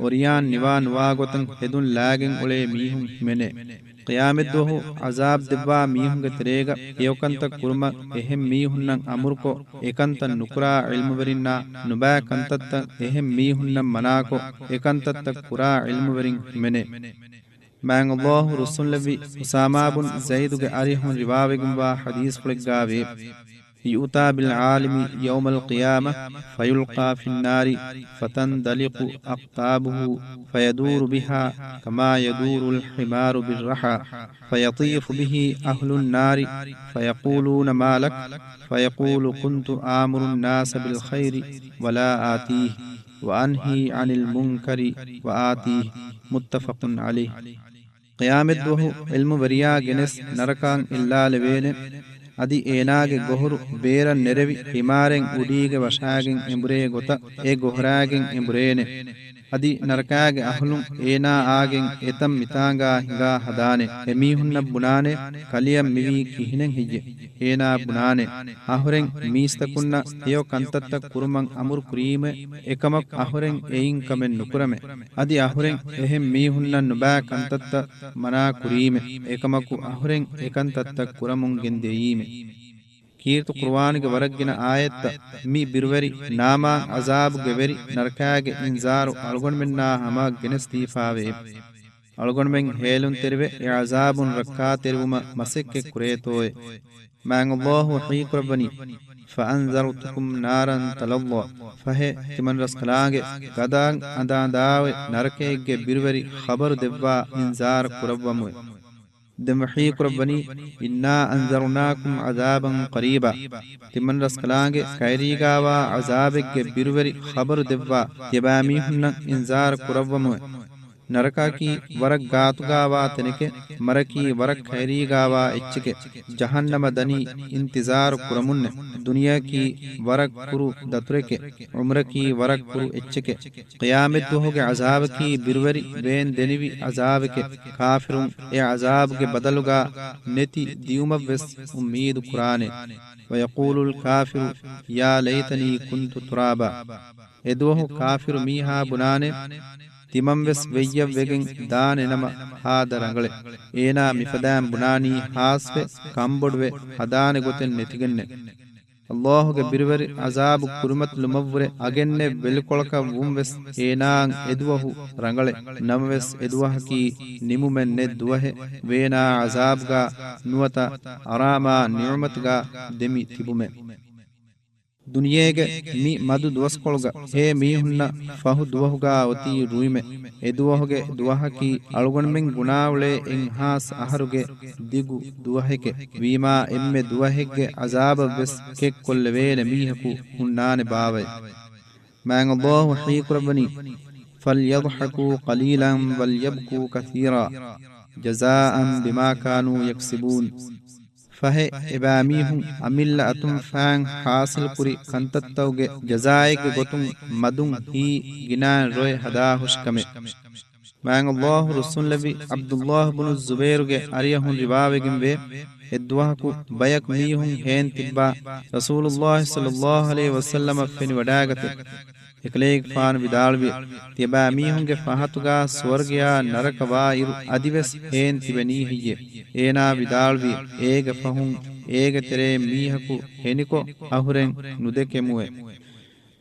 ಒರಿಯಾನ್ ನಿವಾ ನುವಾಗೊತಂ ಹೆದುನ್ ಲಾಗೆಂ ಒಳೆ ಮೀಹುಂ ಮೆನೆ ಕಿಯಾಮೆದ್ದುಹು ಅಜಾಬ್ ದಿವ್ವಾ ಮೀಹುಂಗೆ ತೆರೇಗ ಏವಕಂತ ಕುರುಮ ಎಹೆಂ ಮೀಹುನ್ನಂ ಅಮುರ್ಕೊ ಏಕಂತ ನುಕುರಾ ಇಲ್ಮುವರಿನ್ನ ನುಬಾ ಕಂತತ್ತ ಎಹೆಂ ಮೀಹುನ್ನಂ ಮನಾಕೊ ಏಕಂತತ್ತ ಕುರಾ ಇಲ್ಮುವರಿಂ ಮೆನೆ ಮ್ಯಾಂಗ್ ಅಲ್ಲಾಹು ರಸೂಲುಲ್ಲಾಹಿ ಉಸಾಮಾ ಬಿನ್ ಝೈದ್ಗೆ ಅರಿಹುನ್ ರಿವಾವೆಗುಂವಾ ಹದೀಸ್ ಫುಳಿಗ್ಗಾವೆ يؤتى بالعالم يوم القيامة فيلقى في النار فتندلق أقطابه فيدور بها كما يدور الحمار بالرحى فيطيف به أهل النار فيقولون ما لك فيقول كنت آمر الناس بالخير ولا آتيه وأنهي عن المنكر وآتيه متفق عليه qiyametduhu ilmu wariya genes narakan illale vene adi eenage gohuru beeran nerevi himaren udige washagen embure gota e gohragen emburene adi narakage ahlun eena agen etam mitanga hinga hadane emihunna bunane kaliyam mivi kihinen hije eena bunane ahuren miistakunna eyo kantatta kuruman amur kurime ekamak ahuren ein kamen nukurame adi ahuren ehem mihunna nuba kantatta mana kurime ekamaku ahuren ekantatta kuramun gendeime ಕೀರ್ತು ಕುರ್ವಾನಿಗೆ ವರಗ್ಗಿನ ಆಯತ್ತ ಮಿ ಬಿರುವರಿ ನಾಮಾ ಅಜಾಬ್ ಗೆವೆರಿ ನರಕಾಗೆ ಇಂಜಾರು ಅಳಗೊಂಡ್ಮೆನ್ನಾ ಹಮ ಗೆನೆಸ್ತೀಫಾವೆ ಅಳಗೊಂಡ್ಮೆಂಗ್ ಹೇಲುನ್ ತೆರಿವೆ ಎ ಅಜಾಬುನ್ ರಕ್ಕಾ ತೆರುವುಮ ಮಸೆಕ್ಕೆ ಕುರೇತೋಯೆ ಮ್ಯಾಂಗ್ ಅಲ್ಲಾಹು ಹೀಕುರಬ್ಬನಿ فأنذرتكم نارا تلظى فهي تمن رسخلاගේ ගදාන් අදාදාවේ නරකයේ බිරුවරි خبر දෙවවා ඉන්සාර කුරවමුයි دمحي قربني إنا أنذرناكم عذابا قريبا تمن رسكلانge كايريغاوا عذابك بيروري خبر دبوا يباميهن إنذار قربمو ನರಕಾಕಿ ವರಕ್ ಗಾತುಗಾವಾ ತೆನಕೆ ಮರಕಿ ವರಕ್ ಖೈರಿಗಾವಾ ಎಚ್ಚಕೆ ಜಹನ್ನಮ ದನಿ ಇಂತಿಜಾರ್ ಕುರಮುನ್ನೆ ದುನಿಯಾಕಿ ವರಕ್ ಕುರು ದತುರೆಕೆ ಉಮ್ರಕಿ ವರಕ್ ಕುರು ಎಚ್ಚಕೆ ಕಿಯಾಮತ್ ದುಹಗೆ ಅಜಾಬಕಿ ಬಿರ್ವರಿ ಬೇನ್ ದೆನಿವಿ ಅಜಾಬಕೆ ಕಾಫಿರುನ್ ಎ ಅಜಾಬ್ಗೆ ಬದಲುಗಾ ನೆತಿ ದಿಯುಮವೆಸ್ ಉಮ್ಮೀದ್ ಕುರಾನೆ ويقول الكافر يا ليتني كنت ترابا ಎದುವಹು ಕಾಫಿರು ಮೀಹಾ ಬುನಾನೆ ತಿಮಂವೆಸ್ ವೆಯ್ಯವ್ ವೆಗೆನ್ ದಾನೆ ನಮ ಹಾದರಂಗಳೆ ಏನಾ ಮಿಫದಾಂ ಬುನಾನಿ ಹಾಸ್ವೆ ಕಂಬೊಡ್ವೆ ಹದಾನೆ ಗೊತೆನ್ ನೆತಿಗೆನ್ನೆ ಅಲ್ಲಾಹುಗೆ ಬಿರುವರಿ ಅಜಾಬು ಕುರುಮತ್ ಲುಮವ್ರೆ ಅಗೆನ್ನೆ ಬೆಲ್ಕೊಳಕ ವುಂವೆಸ್ ಏನಾಂ ಎದುವಹು ರಂಗಳೆ ನಮವೆಸ್ ಎದುವಹಕಿ ನಿಮುಮೆನ್ನೆ ದುವಹೆ ವೇನಾ ಅಜಾಬ್ಗಾ ನುವತ ಅರಾಮಾ ನಿಅಮತ್ಗಾ ದೆಮಿ ತಿಬುಮೆ ದುನಿಯೆಗೆ ಮಿ ಮದು ದುವಸ್ಕೊಳಗ ಹೇ ಮೀಹುನ್ನ ಫಹು ದುವಹುಗಾ ಒತಿ ರುಯಿಮೆ ಎದುವಹುಗೆ ದುವಹಕಿ ಅಳುಗಣ್ಮೆಂಗ್ ಗುಣಾವಳೆ ಎಂ ಹಾಸ್ ಅಹರುಗೆ ದಿಗು ದುವಹೆಗೆ ವೀಮಾ ಎಮ್ಮೆ ದುವಹೆಗ್ಗೆ ಅಜಾಬ ವೆಸ್ ಕೆಕ್ ಕೊಲ್ಲೆವೇನೆ ಮೀಹಕು ಹುಣ್ಣಾನೆ ಬಾವೆ ಮ್ಯಾಂಗ್ ಅಲ್ಲಾಹು ಹೀಕುರಬನಿ فليضحكوا قليلا وليبكوا كثيرا جزاء بما كانوا يكسبون ಫಹೆ ಎಬಾಮೀಹುಂ ಅಮಿಲ್ಲ ಅತುಂ ಫಾಂ ಹಾಸಿಲ್ ಕುರಿ ಕಂತತ್ತೌಗೆ ಜಜಾಯಿಗೆ ಗೊತುಂ ಮದುಂ ಹೀ ಗಿನಾನ್ ರೋಯ್ ಹದಾ ಹುಷ್ಕಮೆ ಮ್ಯಾಂಗ್ ಅಲ್ಲಾಹು ರಸೂಲುಲ್ಲಾಹಿ ಅಬ್ದುಲ್ಲಾಹ್ ಇಬ್ನು ಜುಬೈರ್ಗೆ ಅರಿಯಹುನ್ ರಿವಾವೆಗಿಂವೆ ಎದ್ವಾಹಕು ಬಯಕ್ ಮೀಹುಂ ಹೇನ್ ತಿಬ್ಬಾ ರಸೂಲುಲ್ಲಾಹಿ ಸಲ್ಲಲ್ಲಾಹು ಅಲೈಹಿ ವಸಲ್ಲಮ ಫೆನಿ ವಡಾಗತೆ එකලේක් ෆාන විදාල්විය තිබා මීහුන්ගේ ෆහතුගා ස්වර්ගයා නරකවා ඉරු අදිවස් හේන් තිබෙනී හියේ ඒනා විදාල්විය ඒග ෆහුන් ඒග තෙරේ මීහකු හෙනිකෝ අහුරෙන් නුදෙකෙමුවේ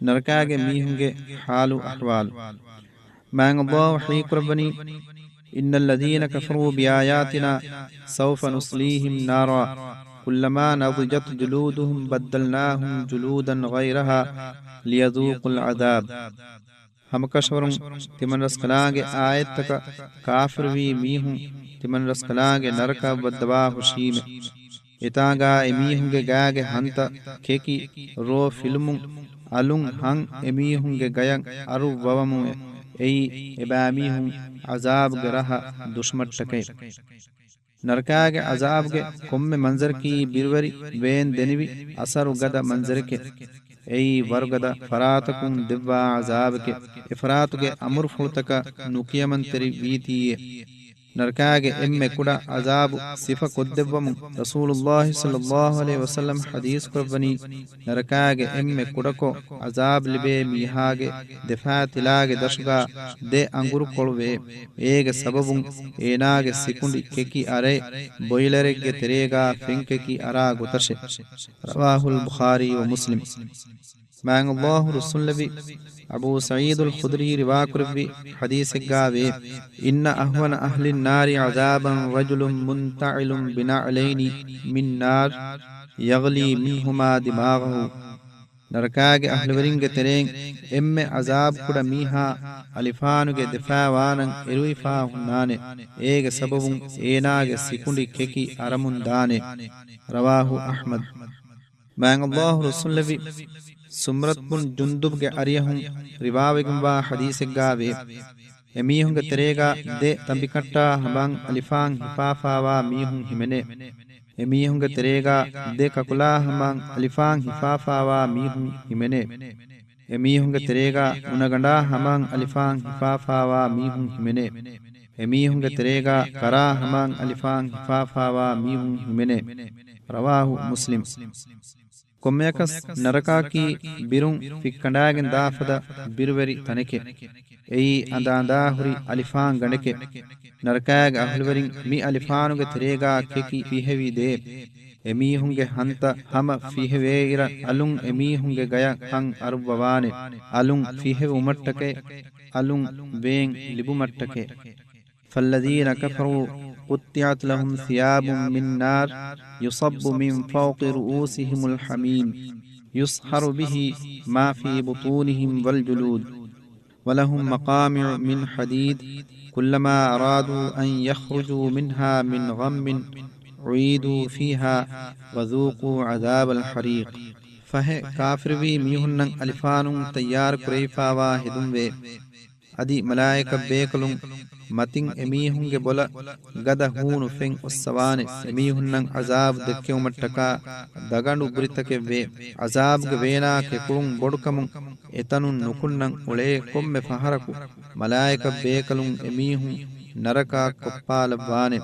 නරකාගේ මීහුන්ගේ හාලු අහ්වාලු මං අල්ලාහ් හීකුරබනි إن الذين كفروا بآياتنا سوف نصليهم نارا كلما نضجت جلودهم بدلناهم جلودا غيرها ليذوقوا العذاب هم كشورم تمن رسكلاගේ ආයත්තක කාෆිර වී මීහුන් තිමන් රස්කලාගේ නරක වද්දවා හුෂීම එතාගා එමීහුන්ගේ ගාගේ හන්ත කෙකි රෝ ෆිල්මුන් අලුන් හන් එමීහුන්ගේ ගයන් අරු වවමු එයි එබෑමීහුන් අසාබ්ගේ රහ දුෂ්මට්ටකේ ನರಕಾಗೆ ಅಜಾಬ್ಗೆ ಕೊಮ್ಮೆ ಮಂಜರ್ಕಿ ಬಿರ್ವರಿ ವೇನ್ ದೆನಿವಿ ಅಸರು ಗದ ಮಂಜರಕೆ ಎಯಿ ವರ್ಗದ ಫರಾತಕುಂ ದಿವ್ವಾ ಅಜಾಬಕೆ ಇಫರಾತುಗೆ ಅಮುರ್ ಫುಳ್ತಕ ನುಕಿಯಮಂತರಿ ವೀತಿಯೆ ನರಕಾಗೆ ಎಮ್ಮೆ ಕುಡ ಅಜಾಬು ಸಿಫ ಕೊದ್ದೆವ್ವಮು ರಸೂಲುಲ್ಲಾಹಿ ಸಲ್ಲಲ್ಲಾಹು ಅಲೈಹಿ ವಸಲ್ಲಂ ಹದೀಸ್ ಕೊರ್ಬನಿ ನರಕಾಗೆ ಎಮ್ಮೆ ಕುಡಕೊ ಅಜಾಬ್ ಲಿಬೆ ಮೀಹಾಗೆ ದೆಫಾ ತಿಲಾಗೆ ದಶ್ಗಾ ದೆ ಅಂಗುರು ಕೊಳುವೆ ಏಗೆ ಸಬಬುಂ ಏನಾಗೆ ಸಿಕುಂಡಿ ಕೆಕಿ ಅರೆ ಬೊಯ್ಲರೆಗ್ಗೆ ತೆರೇಗಾ ಫೆಂಕೆಕಿ ಅರಾ ಗುತಶೆ ರವಾಹುಲ್ ಬುಖಾರಿ ವ ಮುಸ್ಲಿಂ ಮ್ಯಾಂಗ್ ಅಲ್ಲಾಹು ರಸೂಲ್ಲಬಿ ಅಬೂ ಸಯೀದುಲ್ ಖುದ್ರಿ ರಿವಾ ಕುರ್ಬಿ ಹದೀಸಿಗ್ಗಾವೆ ಇನ್ನ ಅಹ್ವನ ಅಹ್ಲಿನ್ ನಾರಿ ಅಜಾಬನ್ ರಜುಲುಂ ಮುಂತಇಲುಂ ಬಿನಅಲೈನಿ ಮಿನ್ ನಾರ್ ಯಗ್ಲಿ ಮಿನ್ಹುಮಾ ದಿಮಾಗಹು ನರಕಾಗೆ ಅಹ್ಲವರಿಂಗೆ ತೆರೆಂ ಎಮ್ಮೆ ಅಜಾಬ್ ಕುಡ ಮೀಹಾ ಅಲಿಫಾನುಗೆ ದೆಫಾವಾನಂ ಎರುಯಿಫಾ ಹುನ್ನಾನೆ ಏಗೆ ಸಬಬುಂ ಏನಾಗೆ ಸಿಕುಂಡಿ ಕೆಕಿ ಅರಮುಂದಾನೆ ರವಾಹು ಅಹ್ಮದ್ ಮ್ಯಾಂಗ್ ಅಲ್ಲಾಹು ರಸೂಲ್ಲಬಿ ಸುಮ್ರತ್ ಬುನ್ ಜುಂದುಬ್ಗೆ ಅರಿಯಹುಂ ರಿವಾವೆಗುಂವಾ ಹದೀಸೆಗ್ಗಾವೆ ಎಮೀಹುಂಗೆ ತೆರೇಗಾ ದೆ ತಂಬಿಕಟ್ಟ ಹಬಂ ಅಲಿಫಾಂ ಹಿಫಾಫಾವಾ ಮೀಹುಂ ಹಿಮೆನೆ ಎಮೀಹುಂಗೆ ತೆರೇಗಾ ದೆ ಕಕುಲಾ ಹಬಂ ಅಲಿಫಾಂ ಹಿಫಾಫಾವಾ ಮೀಹುಂ ಹಿಮೆನೆ ಎಮೀಹುಂಗೆ ತೆರೇಗಾ ಉನಗಂಡಾ ಹಬಂ ಅಲಿಫಾಂ ಹಿಫಾಫಾವಾ ಮೀಹುಂ ಹಿಮೆನೆ ಎಮೀಹುಂಗೆ ತೆರೇಗಾ ಕರಾ ಹಬಂ ಅಲಿಫಾಂ ಹಿಫಾಫಾವಾ ಮೀಹುಂ ಹಿಮೆನೆ ರವಾಹು ಮುಸ್ಲಿಂ ಕೊಮ್ಮೆಕಸ್ ನರಕಾಕಿ ಬಿರುಂ ಫಿಕ್ಕಂಡಾಗೆನ್ ದಾಫದ ಬಿರುವೆರಿ ತನಕೆ ಎಯಿ ಅಂದಾಂದಾ ಹುರಿ ಅಲಿಫಾನ್ ಗಂಡಕೆ ನರಕಾಗ ಅಹ್ಲುವರಿಂ ಮಿ ಅಲಿಫಾನುಗೆ ತೆರೇಗಾ ಕೆಕಿ ಫಿಹೆವಿ ದೇ ಎಮೀಹುಂಗೆ ಹಂತ ಹಮ ಫಿಹೆವೇಯಿರ ಅಲುಂ ಎಮೀಹುಂಗೆ ಗಯ ಹಂ ಅರುವವಾನೆ ಅಲುಂ ಫಿಹೆವಿ ಉಮಟ್ಟಕೆ ಅಲುಂ ವೇಂ ಲಿಬುಮಟ್ಟಕೆ ಫಲ್ಲದೀನ ಕಫರು قطعت لهم ثياب من نار يصب من فوق رؤوسهم الحميم يصهر به ما في بطونهم والجلود ولهم مقامع من حديد كلما أرادوا أن يخرجوا منها من غم عيدوا فيها وذوقوا عذاب الحريق فهي كافر بي ميهن ألفان تيار كريفا واحد بي ಅದಿ ಮಲಾಯಕ ಬೇಕಲುಂ ಮತಿಂ ಎಮೀಹುಂಗೆ ಬೊಲ ಗದ ಹೂನು ಫೆಂ ಉಸ್ಸವಾನೆ ಎಮೀಹುನ್ನಂ ಅಜಾಬ್ ದೆಕ್ಕೆವುಮಟ್ಟಕ ದಗಂಡು ಬುರಿತಕೆ ವೇ ಅಜಾಬ್ಗೆ ವೇನಾ ಕೆಕುಳುಂ ಬೊಡುಕಮುಂ ಎತನುಂ ನುಕುನ್ನಂ ಉಳೇ ಕೊಮ್ಮೆ ಫಹರಕು ಮಲಾಯಕ ಬೇಕಲುಂ ಎಮೀಹುಂ ನರಕ ಕೊಪ್ಪಾಲವಾನೆ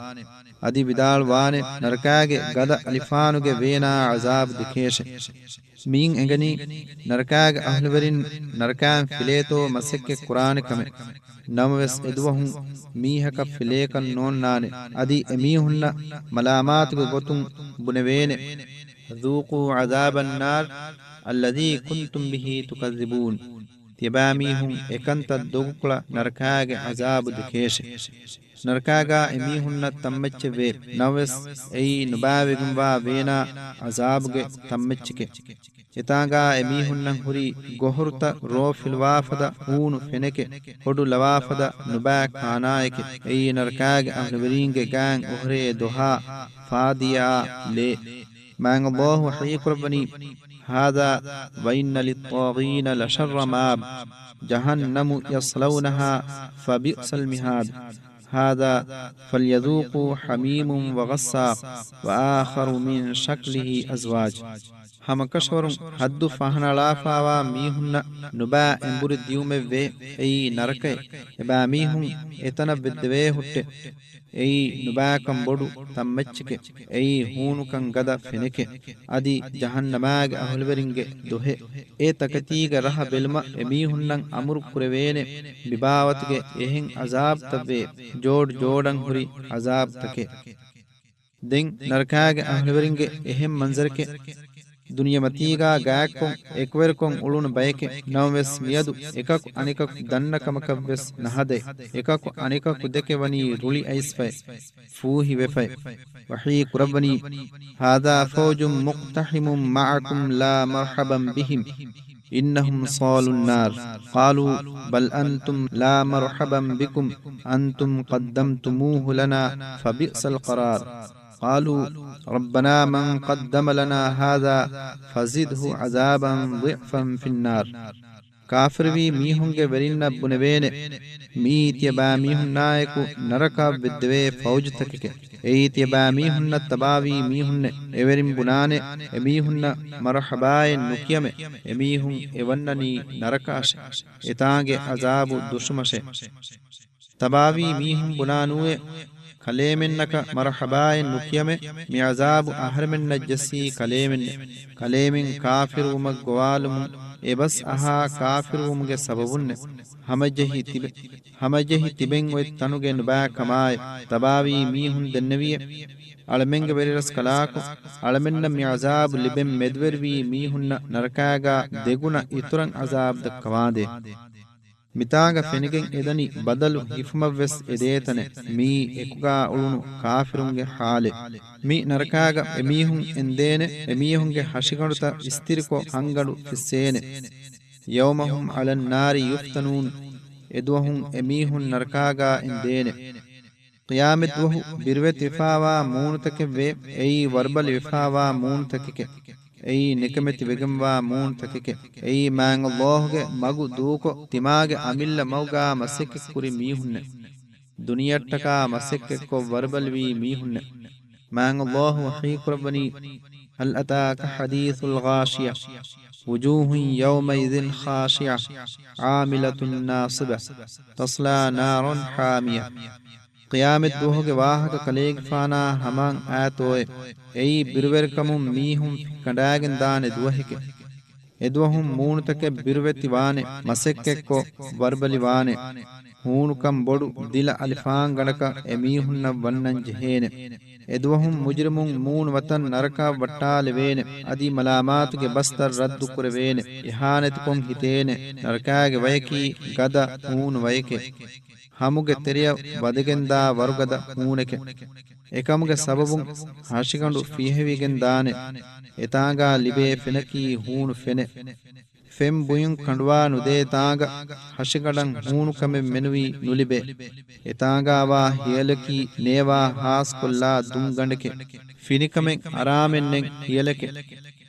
ಅದಿ ವಿದಾಳ್ವಾನೆ ನರಕಾಗೆ ಗದ ಅಲಿಫಾನುಗೆ ವೇನಾ ಅಜಾಬ್ ದಿಖೇಶೆ ಮೀನ್ ಎಂಗನಿ ನರಕಾಗ ಅಹ್ಲವರಿನ್ ನರಕಾನ್ ಫಿಲೇತೋ ಮಸೆಕ್ಕೆ ಕುರಾನ್ ಕಮೆ ನಮವೆಸ್ ಎದುವಹುಂ ಮೀಹಕ ಫಿಲೇಕನ್ ನೋನ್ನಾನೆ ಅದಿ ಎಮೀಹುನ್ನ ಮಲಾಮಾತುಗೆ ಗೊತುಂ ಬುನೆವೇನೆ ذوقوا عذاب النار الذي كنتم به تكذبون ತಿಬಾಮೀಹುಂ ಎಕಂತ ದೊಗುಕುಳ ನರಕಾಗೆ ಅಜಾಬ್ ದಿಖೇಶೆ ನರಕಾಗ ಎಮೀಹುನ್ನ ತಮ್ಮೆಚ್ಚವೆ ನವೆಸ್ ಎಯಿ ನುಬಾವೆಗುಂವಾ ವೇನಾ ಅಜಾಬ್ಗೆ ತಮ್ಮೆಚ್ಚಿಕೆ ಎತಾಗ ಎಮೀಹುನ್ನಂ ಹುರಿ ಗೊಹುರುತ ರೋ ಫಿಲ್ವಾಫದ ಹೂನು ಫೆನೆಕೆ ಹೊಡು ಲವಾಫದ ನುಬಾ ಖಾನಾಯಕೆ ಎಯಿ ನರಕಾಗೆ ಅಹ್ಲವರೀಂಗೆ ಗಾಂಗ್ ಉಹ್ರೆ ದೊಹಾ ಫಾದಿಯಾ ಲೇ ಮ್ಯಾಂಗ್ ಅಲ್ಲಾಹು ಹಯೀಕುರಬನಿ هذا وإن للطاغين لشر مآب جهنم يصلونها فبئس المهاد هذا فليذوقوا حميم وغساق وآخر من شكله أزواج هم كشورم حد فهنا فاوا ميهن نبا انبر ديوم وي اي نركه ابا ميهن اتنا بدوي هټ اي نبا كم بودو تمچكه اي هونو كن غدا فنكه ادي جهنماگ اهلورينگه دوه اي تكتيگ رහ بلم ميهنن امر كروينه بباوتگه اهن عذاب تبه جوڑ جوڑن هري عذاب تکه دين نركاگ اهلورينگه اهم منظر के दुनिया मतीगा गायकों एकवेरकों उलुन बयके नववेस मियदु एकक अनिकक दन्न कमकवेस नहदे एकक अनिकक देके वनी रुली ऐसफे फूही वेफे वही कुरबनी हादा फौजुम मुक्तहिमुम मअकुम ला मरहबन बिहिम إنهم صالوا النار قالوا بل أنتم لا مرحبا بكم أنتم قدمتموه لنا فبئس القرار قالوا ربنا من قدم لنا هذا فزده عذابا ضعفا في النار كافر بي ميهنگه ورين بنوين ميت يبا ميهن نايكو نركا بدوي فوج تكك ايت يبا ميهن تباوي ميهن اورين بنانه ميهن مرحباي نكيم ميهن اونني نركاش اتانگه عذاب دشمشه تباوي ميهن بنانوه ಕಲೇಮೆನ್ನಕ ಮರಹಬಾಯ್ ನುಕಿಯಮೆ ಮಿ ಅಜಾಬು ಅಹರ್ಮೆನ್ ನಜ್ಜಸಿ ಕಲೇಮೆನ್ನೆ ಕಲೇಮಿನ್ ಕಾಫಿರುಮಗ್ ಗೋವಾಲುಮು ಎಬಸ್ ಅಹಾ ಕಾಫಿರುಮುಗೆ ಸಬಬುನ್ನೆ ಹಮಜೆಹಿ ತಿಬೆನ್ ಒಯ್ ತನುಗೆ ನುಬಾ ಕಮಾಯ್ ತಬಾವಿ ಮೀಹುನ್ ದೆನ್ನವಿಯೆ ಅಳಮೆಂಗೆ ವೆರಿರಸ್ ಕಲಾಕು ಅಳಮೆನ್ನ ಮಿ ಅಜಾಬ್ ಲಿಬೆನ್ ಮೆದ್ವೆರ್ವಿ ಮೀಹುನ್ನ ನರಕಾಗ ದೆಗುಣ ಇತುರಂ ಅಜಾಬ್ ದಕ್ಕವಾದೆ ಮಿತಾಗ ಫೆನಿಗೆನ್ ಎದನಿ ಬದಲು ಹಿಫುಮವ್ವೆಸ್ ಎದೇತನೆ ಮೀ ಎಕುಗಾ ಉಳುನು ಕಾಫಿರುಂಗೆ ಹಾಲೆ ಮೀ ನರಕಾಗ ಎಮೀಹುಂ ಎಂದೇನೆ ಎಮೀಹುಂಗೆ ಹಶಿಗಣುತ ಇಸ್ತಿರಿಕೊ ಹಂಗಡು ಫಿಸ್ಸೇನೆ ಯೌಮಹುಂ ಅಲನ್ ನಾರಿ ಯುಫ್ತನೂನ್ ಎದುವಹುಂ ಎಮೀಹುಂ ನರಕಾಗ ಎಂದೇನೆ ಕಿಯಾಮತ್ ವಹು ಬಿರ್ವೆತ್ ವಿಫಾವಾ ಮೂನುತಕೆ ವೆ ಎಯಿ ವರ್ಬಲ್ ವಿಫಾವಾ ಮೂನುತಕೆ ಎಯಿ ನಿಕಮೆತಿ ವೆಗಂವಾ ಮೂನುತಕೆ ಎಯಿ ಮ್ಯಾಂಗ್ ಅಲ್ಲಾಹುಗೆ ಮಗು ದೂಕೊ ತಿಮಾಗೆ ಅಮಿಲ್ಲ ಮೌಗಾ ಮಸ್ಸೆಕ್ಕೆ ಕುರಿ ಮೀಹುನ್ನೆ ದುನಿಯಟ್ಟಕ ಮಸ್ಸೆಕ್ಕೆಕ್ಕೊ ವರ್ಬಲ್ ವಿ ಮೀಹುನ್ನೆ ಮ್ಯಾಂಗ್ ಅಲ್ಲಾಹು ವಹೀಕುರಬ್ಬನಿ ಹಲ್ ಅತಾಕ ಹದೀಸುಲ್ ಗಾಶಿಯ وجوه يومئذ خاشعة عاملة ناصبة تصلى نارا حامية ಕಿಯಾಮತ್ ದುಹಗೆ ವಾಹಕ ಕಲೇಗ್ ಫಾನಾ ಹಮಾನ್ ಆತೋಯ್ ಎಯಿ ಬಿರುವೆರ್ಕಮುಂ ಮೀಹುಂ ಕಂಡಾಗೆನ್ ದಾನೆ ದುವಹಿಕೆ ಎದುವಹುಂ ಮೂನುತಕೆ ಬಿರುವೆತಿ ವಾನೆ ಮಸೆಕ್ಕೆಕ್ಕೊ ವರ್ಬಲಿ ವಾನೆ ಹೂನುಕಂ ಬೊಡು ದಿಲ ಅಲಿಫಾನ್ ಗಣಕ ಎಮೀಹುನ್ನ ವನ್ನಂ ಜೆಹೇನೆ ಎದುವಹುಂ ಮುಜ್ರಿಮುಂ ಮೂನು ವತನ್ ನರಕ ವಟ್ಟಾಲೆ ವೇನೆ ಅದಿ ಮಲಾಮಾತುಗೆ ಬಸ್ತರ್ ರದ್ದು ಕುರವೇನೆ ಇಹಾನತ್ ಕೊಂ ಹಿತೇನೆ ನರಕಾಗೆ ವಯಕಿ ಗದ ಹೂನು ವಯಕೆ ಹಮುಗೆ ತೆರಿಯ ಬದಗೆಂದಾ ವರುಗದ ಹೂನೆಕೆ ಎಕಮುಗೆ ಸಬಬುಂ ಹಾಶಿಗಂಡು ಫೀಹೆವಿಗೆನ್ ದಾನೆ ಎತಾಂಗ ಲಿಬೆ ಫೆನಕಿ ಹೂನು ಫೆನೆ ಫೆಂ ಬುಯುಂ ಕಂಡುವಾ ನುದೇ ತಾಂಗ ಹಶಿಗಡಂ ಹೂನು ಕಮೆ ಮೆನುವಿ ನುಲಿಬೆ ಎತಾಂಗಾವಾ ಹಿಯಲಕಿ ನೇವಾ ಹಾಸ್ ಕೊಲ್ಲಾ ದುಂಗಂಡಕೆ ಫಿನಿಕಮೆಂ ಅರಾಮೆನ್ನೆಂ ಹಿಯಲಕೆ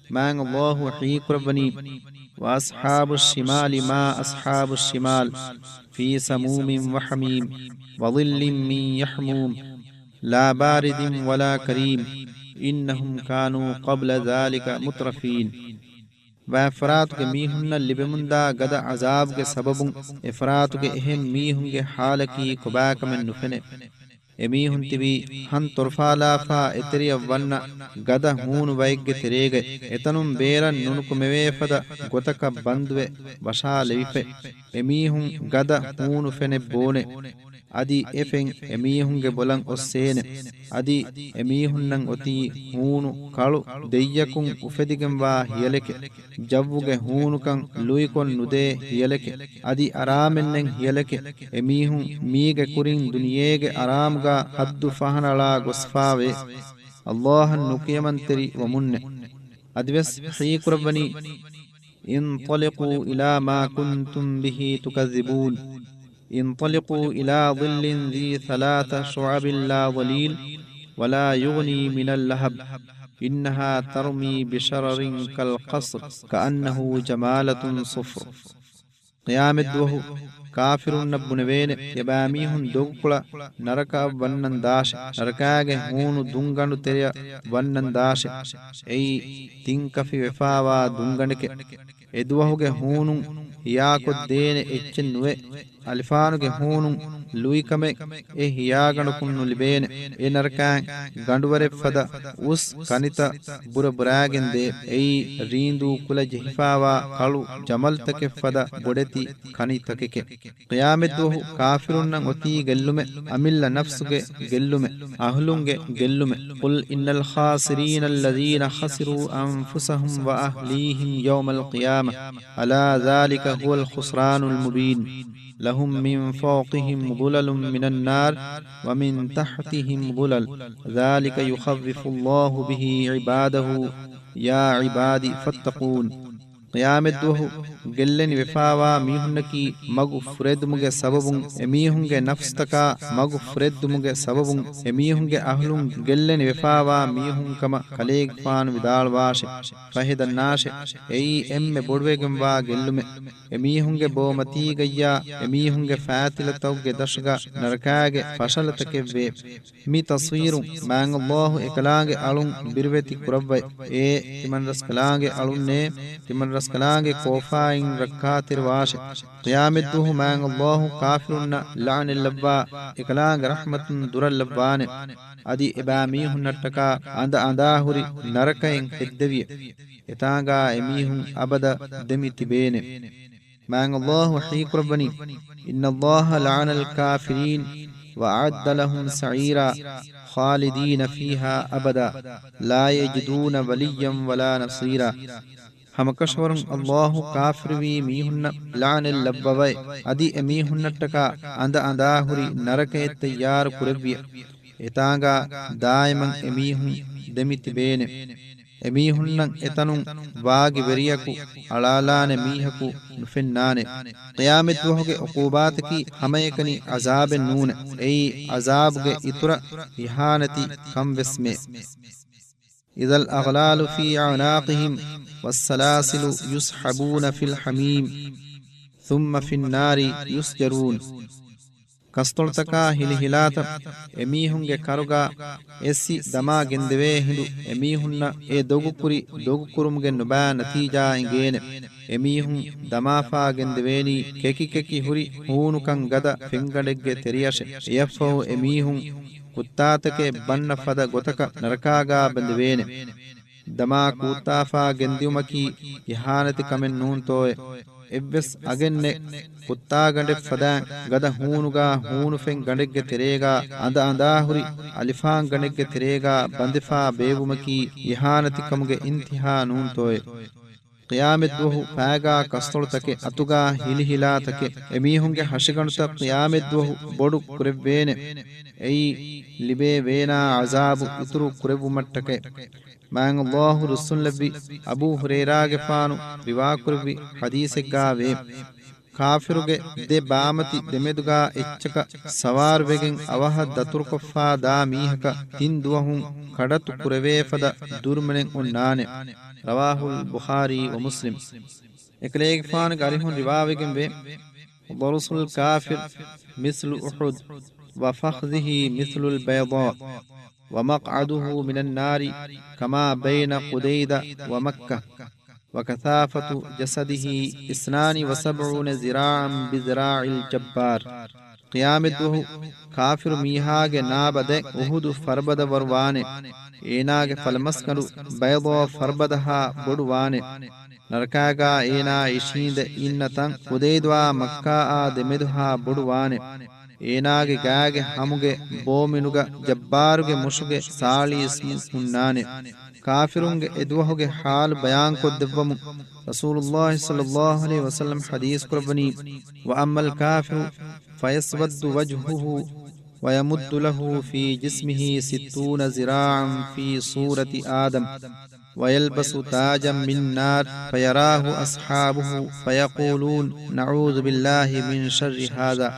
ಮ್ಯಾಂಗ್ ಅಲ್ಲಾಹು ಹೀಕುರಬ್ಬನಿ وأصحاب الشمال ما أصحاب الشمال في سموم وحميم وظل من يحموم لا بارد ولا كريم إنهم كانوا قبل ذلك مترفين وافراتك ميهن لبمندا قد عذابك سبب افراتك اهم ميهنگ حالكي كباك من نفنه ಎಮೀಹುನ್ ತಿವಿ ಹನ್ ತೊರ್ಫಾಲಾಫಾ ಎತೆರಿಯ ವನ್ನ ಗದ ಹೂನು ವೈಗ್ಗೆ ತೆರೇಗೆ ಎತನುಂ ಬೇರನ್ ನುಣುಕು ಮೆವೇಫದ ಗೊತಕ ಬಂದ್ವೆ ವಶಾ ಲೆವಿಫೆ ಎಮೀಹುನ್ ಗದ ಹೂನು ಫೆನೆ ಬೋನೆ ಅದಿ ಎಫೆನ್ ಎಮೀಹುನ್ಗೆ ಬೊಲಂ ಒಸ್ಸೇನೆ ಅದಿ ಎಮೀಹುನ್ನಂ ಒತಿ ಹೂನು ಕಳು ದೆಯ್ಯಕುಂ ಉಫೆದಿಗೆಂವಾ ಹಿಯಲೆಕೆ ಜವ್ವುಗೆ ಹೂನುಕಂ ಲುಯಿಕೊನ್ ನುದೇ ಹಿಯಲೆಕೆ ಅದಿ ಅರಾಮೆನ್ನೆಂ ಹಿಯಲೆಕೆ ಎಮೀಹುನ್ ಮೀಗೆ ಕುರಿನ್ ದುನಿಯೇಗೆ ಅರಾಮ್ಗ ಹದ್ದು ಫಹನಳಾ ಗೊಸ್ಫಾವೆ ಅಲ್ಲಾಹನ್ ನುಕಿಯಮಂತೆರಿ ವಮುನ್ನೆ ಅದಿವೆಸ್ ಹೀಕುರಬ್ಬನಿ ಇಂತಲಿಕು ಇಲಾ ಮಾ ಕುಂತುಂ ಬಿಹಿ ತುಕذبون انطلقوا إلى ظل ذي 3 شعب لا ظليل ولا يغني من اللهب إنها ترمي بشرر كالقصر كأنه جمالة صفر قيامت وهو كافر نبنوين يباميهم دوكلا نركا ونن داش نركاගේ හූණු දුංගණු තෙරය වන්නන් දාශ එයි තින්කෆි වෙෆාවා දුංගණක එදුවහුගේ හූණුන් හියාකොත් දේනේ එච්චෙන් නුවේ ಅಲಿಫಾನುಗೆ ಹೂನುಂ ಲುಯಿಕಮೆ ಎ ಹಿಯಾಗಣು ಕುನ್ನು ಲಿಬೇನೆ ಎ ನರಕಾಂ ಗಂಡುವರೆಫದ ಉಸ್ ಕನಿತ ಬುರ ಬುರಾಗೆಂದೆ ಎಯಿ ರೀಂದು ಕುಲ ಜಹಿಫಾವಾ ಕಳು ಜಮಲ್ತಕೆ ಫದ ಬೊಡೆತಿ ಕನಿತಕೆಕೆ ಕಿಯಾಮತ್ತು ಕಾಫಿರುನ್ನಂ ಒತಿ ಗೆಲ್ಲುಮೆ ಅಮಿಲ್ಲ ನಫ್ಸುಗೆ ಗೆಲ್ಲುಮೆ ಅಹ್ಲುಂಗೆ ಗೆಲ್ಲುಮೆ ಕುಲ್ ಇನ್ನಲ್ ಖಾಸಿರೀನ ಅಲ್ಲದೀನ ಖಸಿರು ಅನ್ಫುಸಹುಂ ವ ಅಹ್ಲೀಹಿಂ ಯೌಮಲ್ ಕಿಯಾಮ ಅಲಾ ذلك هو الخسران المبين لهم من فوقهم ظلل من النار ومن تحتهم ظلل ذلك يخفف الله به عباده يا عبادي فاتقون قيامت وهو ಗೆಲ್ಲೆನಿ ವಿಫಾವಾ ಮೀಹುನ್ನಕಿ ಮಗು ಫ್ರೆದ್ಮುಗೆ ಸಬಬುಂ ಎಮೀಹುಂಗೆ ನಫ್ಸ್ತಕ ಮಗು ಫ್ರೆದ್ಮುಗೆ ಸಬಬುಂ ಎಮೀಹುಂಗೆ ಅಹ್ಲುಂ ಗೆಲ್ಲೆನಿ ವಿಫಾವಾ ಮೀಹುಂಕಮ ಕಲೇಗ್ ಫಾನ್ ವಿದಾಳ್ವಾಶೆ ಫಹಿದನ್ನಾಶೆ ಎಯಿ ಎಮ್ಮೆ ಬೊಡ್ವೆಗೆಂವಾ ಗೆಲ್ಲುಮೆ ಎಮೀಹುಂಗೆ ಬೋಮತೀಗಯ್ಯ ಎಮೀಹುಂಗೆ ಫಾತಿಲತೌಗೆ ದಶಗ ನರಕಾಗೆ ಫಶಲತಕೆವ್ವೆ ಮಿ ತಸ್ವೀರು ಮಾಂಗ್ ಅಲ್ಲಾಹು ಎಕಲಾಂಗೆ ಅಳುಂ ಬಿರ್ವೆತಿ ಕುರವ್ವೈ ಎ ತಿಮನ್ ರಸ್ ಕಲಾಂಗೆ ಅಳುನ್ನೆ ತಿಮನ್ maskalange kofain rakkatir washe qiyamedduhu man Allahu kafirunna la'anil labba ekalange rahmatun dural labwane adi ebami hunnattaka anda huri narakain heddeviye etanga emihun abada demi tibene man Allahu hiqrabani inna Allaha la'ana al-kafirin وأعد لهم سعيرا خالدين فيها أبدا لا يجدون وليا ولا نصيرا همكشورم الله كافر وي ميهن لعن اللبوي أدي ميهن تكا عند هوري نركه تيار كربي إتانغا دائما ميهن دمت بين emihunnan etanun waagi veriyaku alalaane mihaku nufennaane qiyamet wohge uqubataki hamayekani azaben nuune ei azabge itura ihanati kamvesme idal aghlalu fi a'naqihim was-salasilu yushabuna fil hamim thumma fin nari yusjarun kastoltaka hilihilata emihunge karuga essi dama gendeve hindu emihunna e dogukurumge nuba natija ingene emihun damafa gendeveni keki huri hunukan gada fengadegge teriyashe yafahu emihun kuttatake banna fada gotaka narakaga bendevene dama kuttafa gendiumaki ihanati kamen nun toye ebbes agenne kutta gande fadan gada hunuga hunufen gandegge terega anda huri alifan gandegge terega bandefa beevumaki ihanati kamuge intiha nun toye qiyamet wohu paaga kastoltake atuga hilihilатake emihunge hashiganuta qiyamet wohu bodu kurevene ei libe vena azabu ituru kurevumattake man Allahu rusul labbi Abu Huraira ge faanu riwakurvi hadise gaave kafiruge de baamati demeduga echchaka sawar wegen avaha datur koffa da mihaka hinduhun kadatu kureve fada durmenen unnane rawahul Bukhari wa Muslim eklege faanu garihun riwawegen ve darusul kafir mislu Uhud wa fakhdihi mislu al-bayda ومقعده من النار كما بين قديد ومكة وكثافة جسده 72 ذراعا بذراع الجبار قيامته كافر ميهاج نابد أهد فربد وروانه إيناج فالمسكر بيض فربدها بدوانه نركاغا إينا إشيند إنتن قديدوا مكة دمدها بدوانه ඒනාගේ ගෑගේ හමුගේ බෝමිනුග ජබ්බාරුගේ මුෂුගේ සාලි ඉස්මු උන්නානේ කාෆිරුන්ගේ එදුවහුගේ හාල් බයාන් කොද්දෙවමු රසූලුල්ලාහි සල්ලල්ලාහු අලයිහි වසල්ලම් හදීස් කුරබනි වඅම්මල් කාෆිරු ෆයස්වද්දු වජ්හුහු ويمد له في جسمه 60 ذراعا في صورة آدم ويلبس تاجا من نار فيراه أصحابه فيقولون نعوذ بالله من شر هذا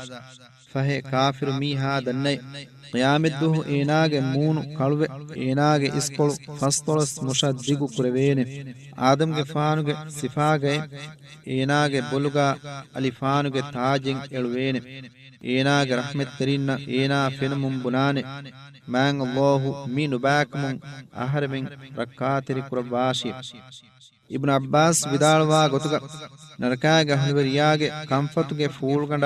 فهي كافر ميها دني قيامته إيناغ مون قلب إيناغ إسكول فستولس مشدق كربين آدم فانوغ صفاغ إيناغ بلغا ألفانوغ تاجين إلوين إيناغ رحمت كرين إينا فنمم بنان مان الله مين باكمون أهرمين ركاتر كرباشي ابن عباس ವಿದಾಳವಾ ಗೊತುಗ ನರಕಾಗ ಹಲವರಿಯಾಗೆ ಕಂಫತುಗೆ ಫೂಲ್ಗಂಡ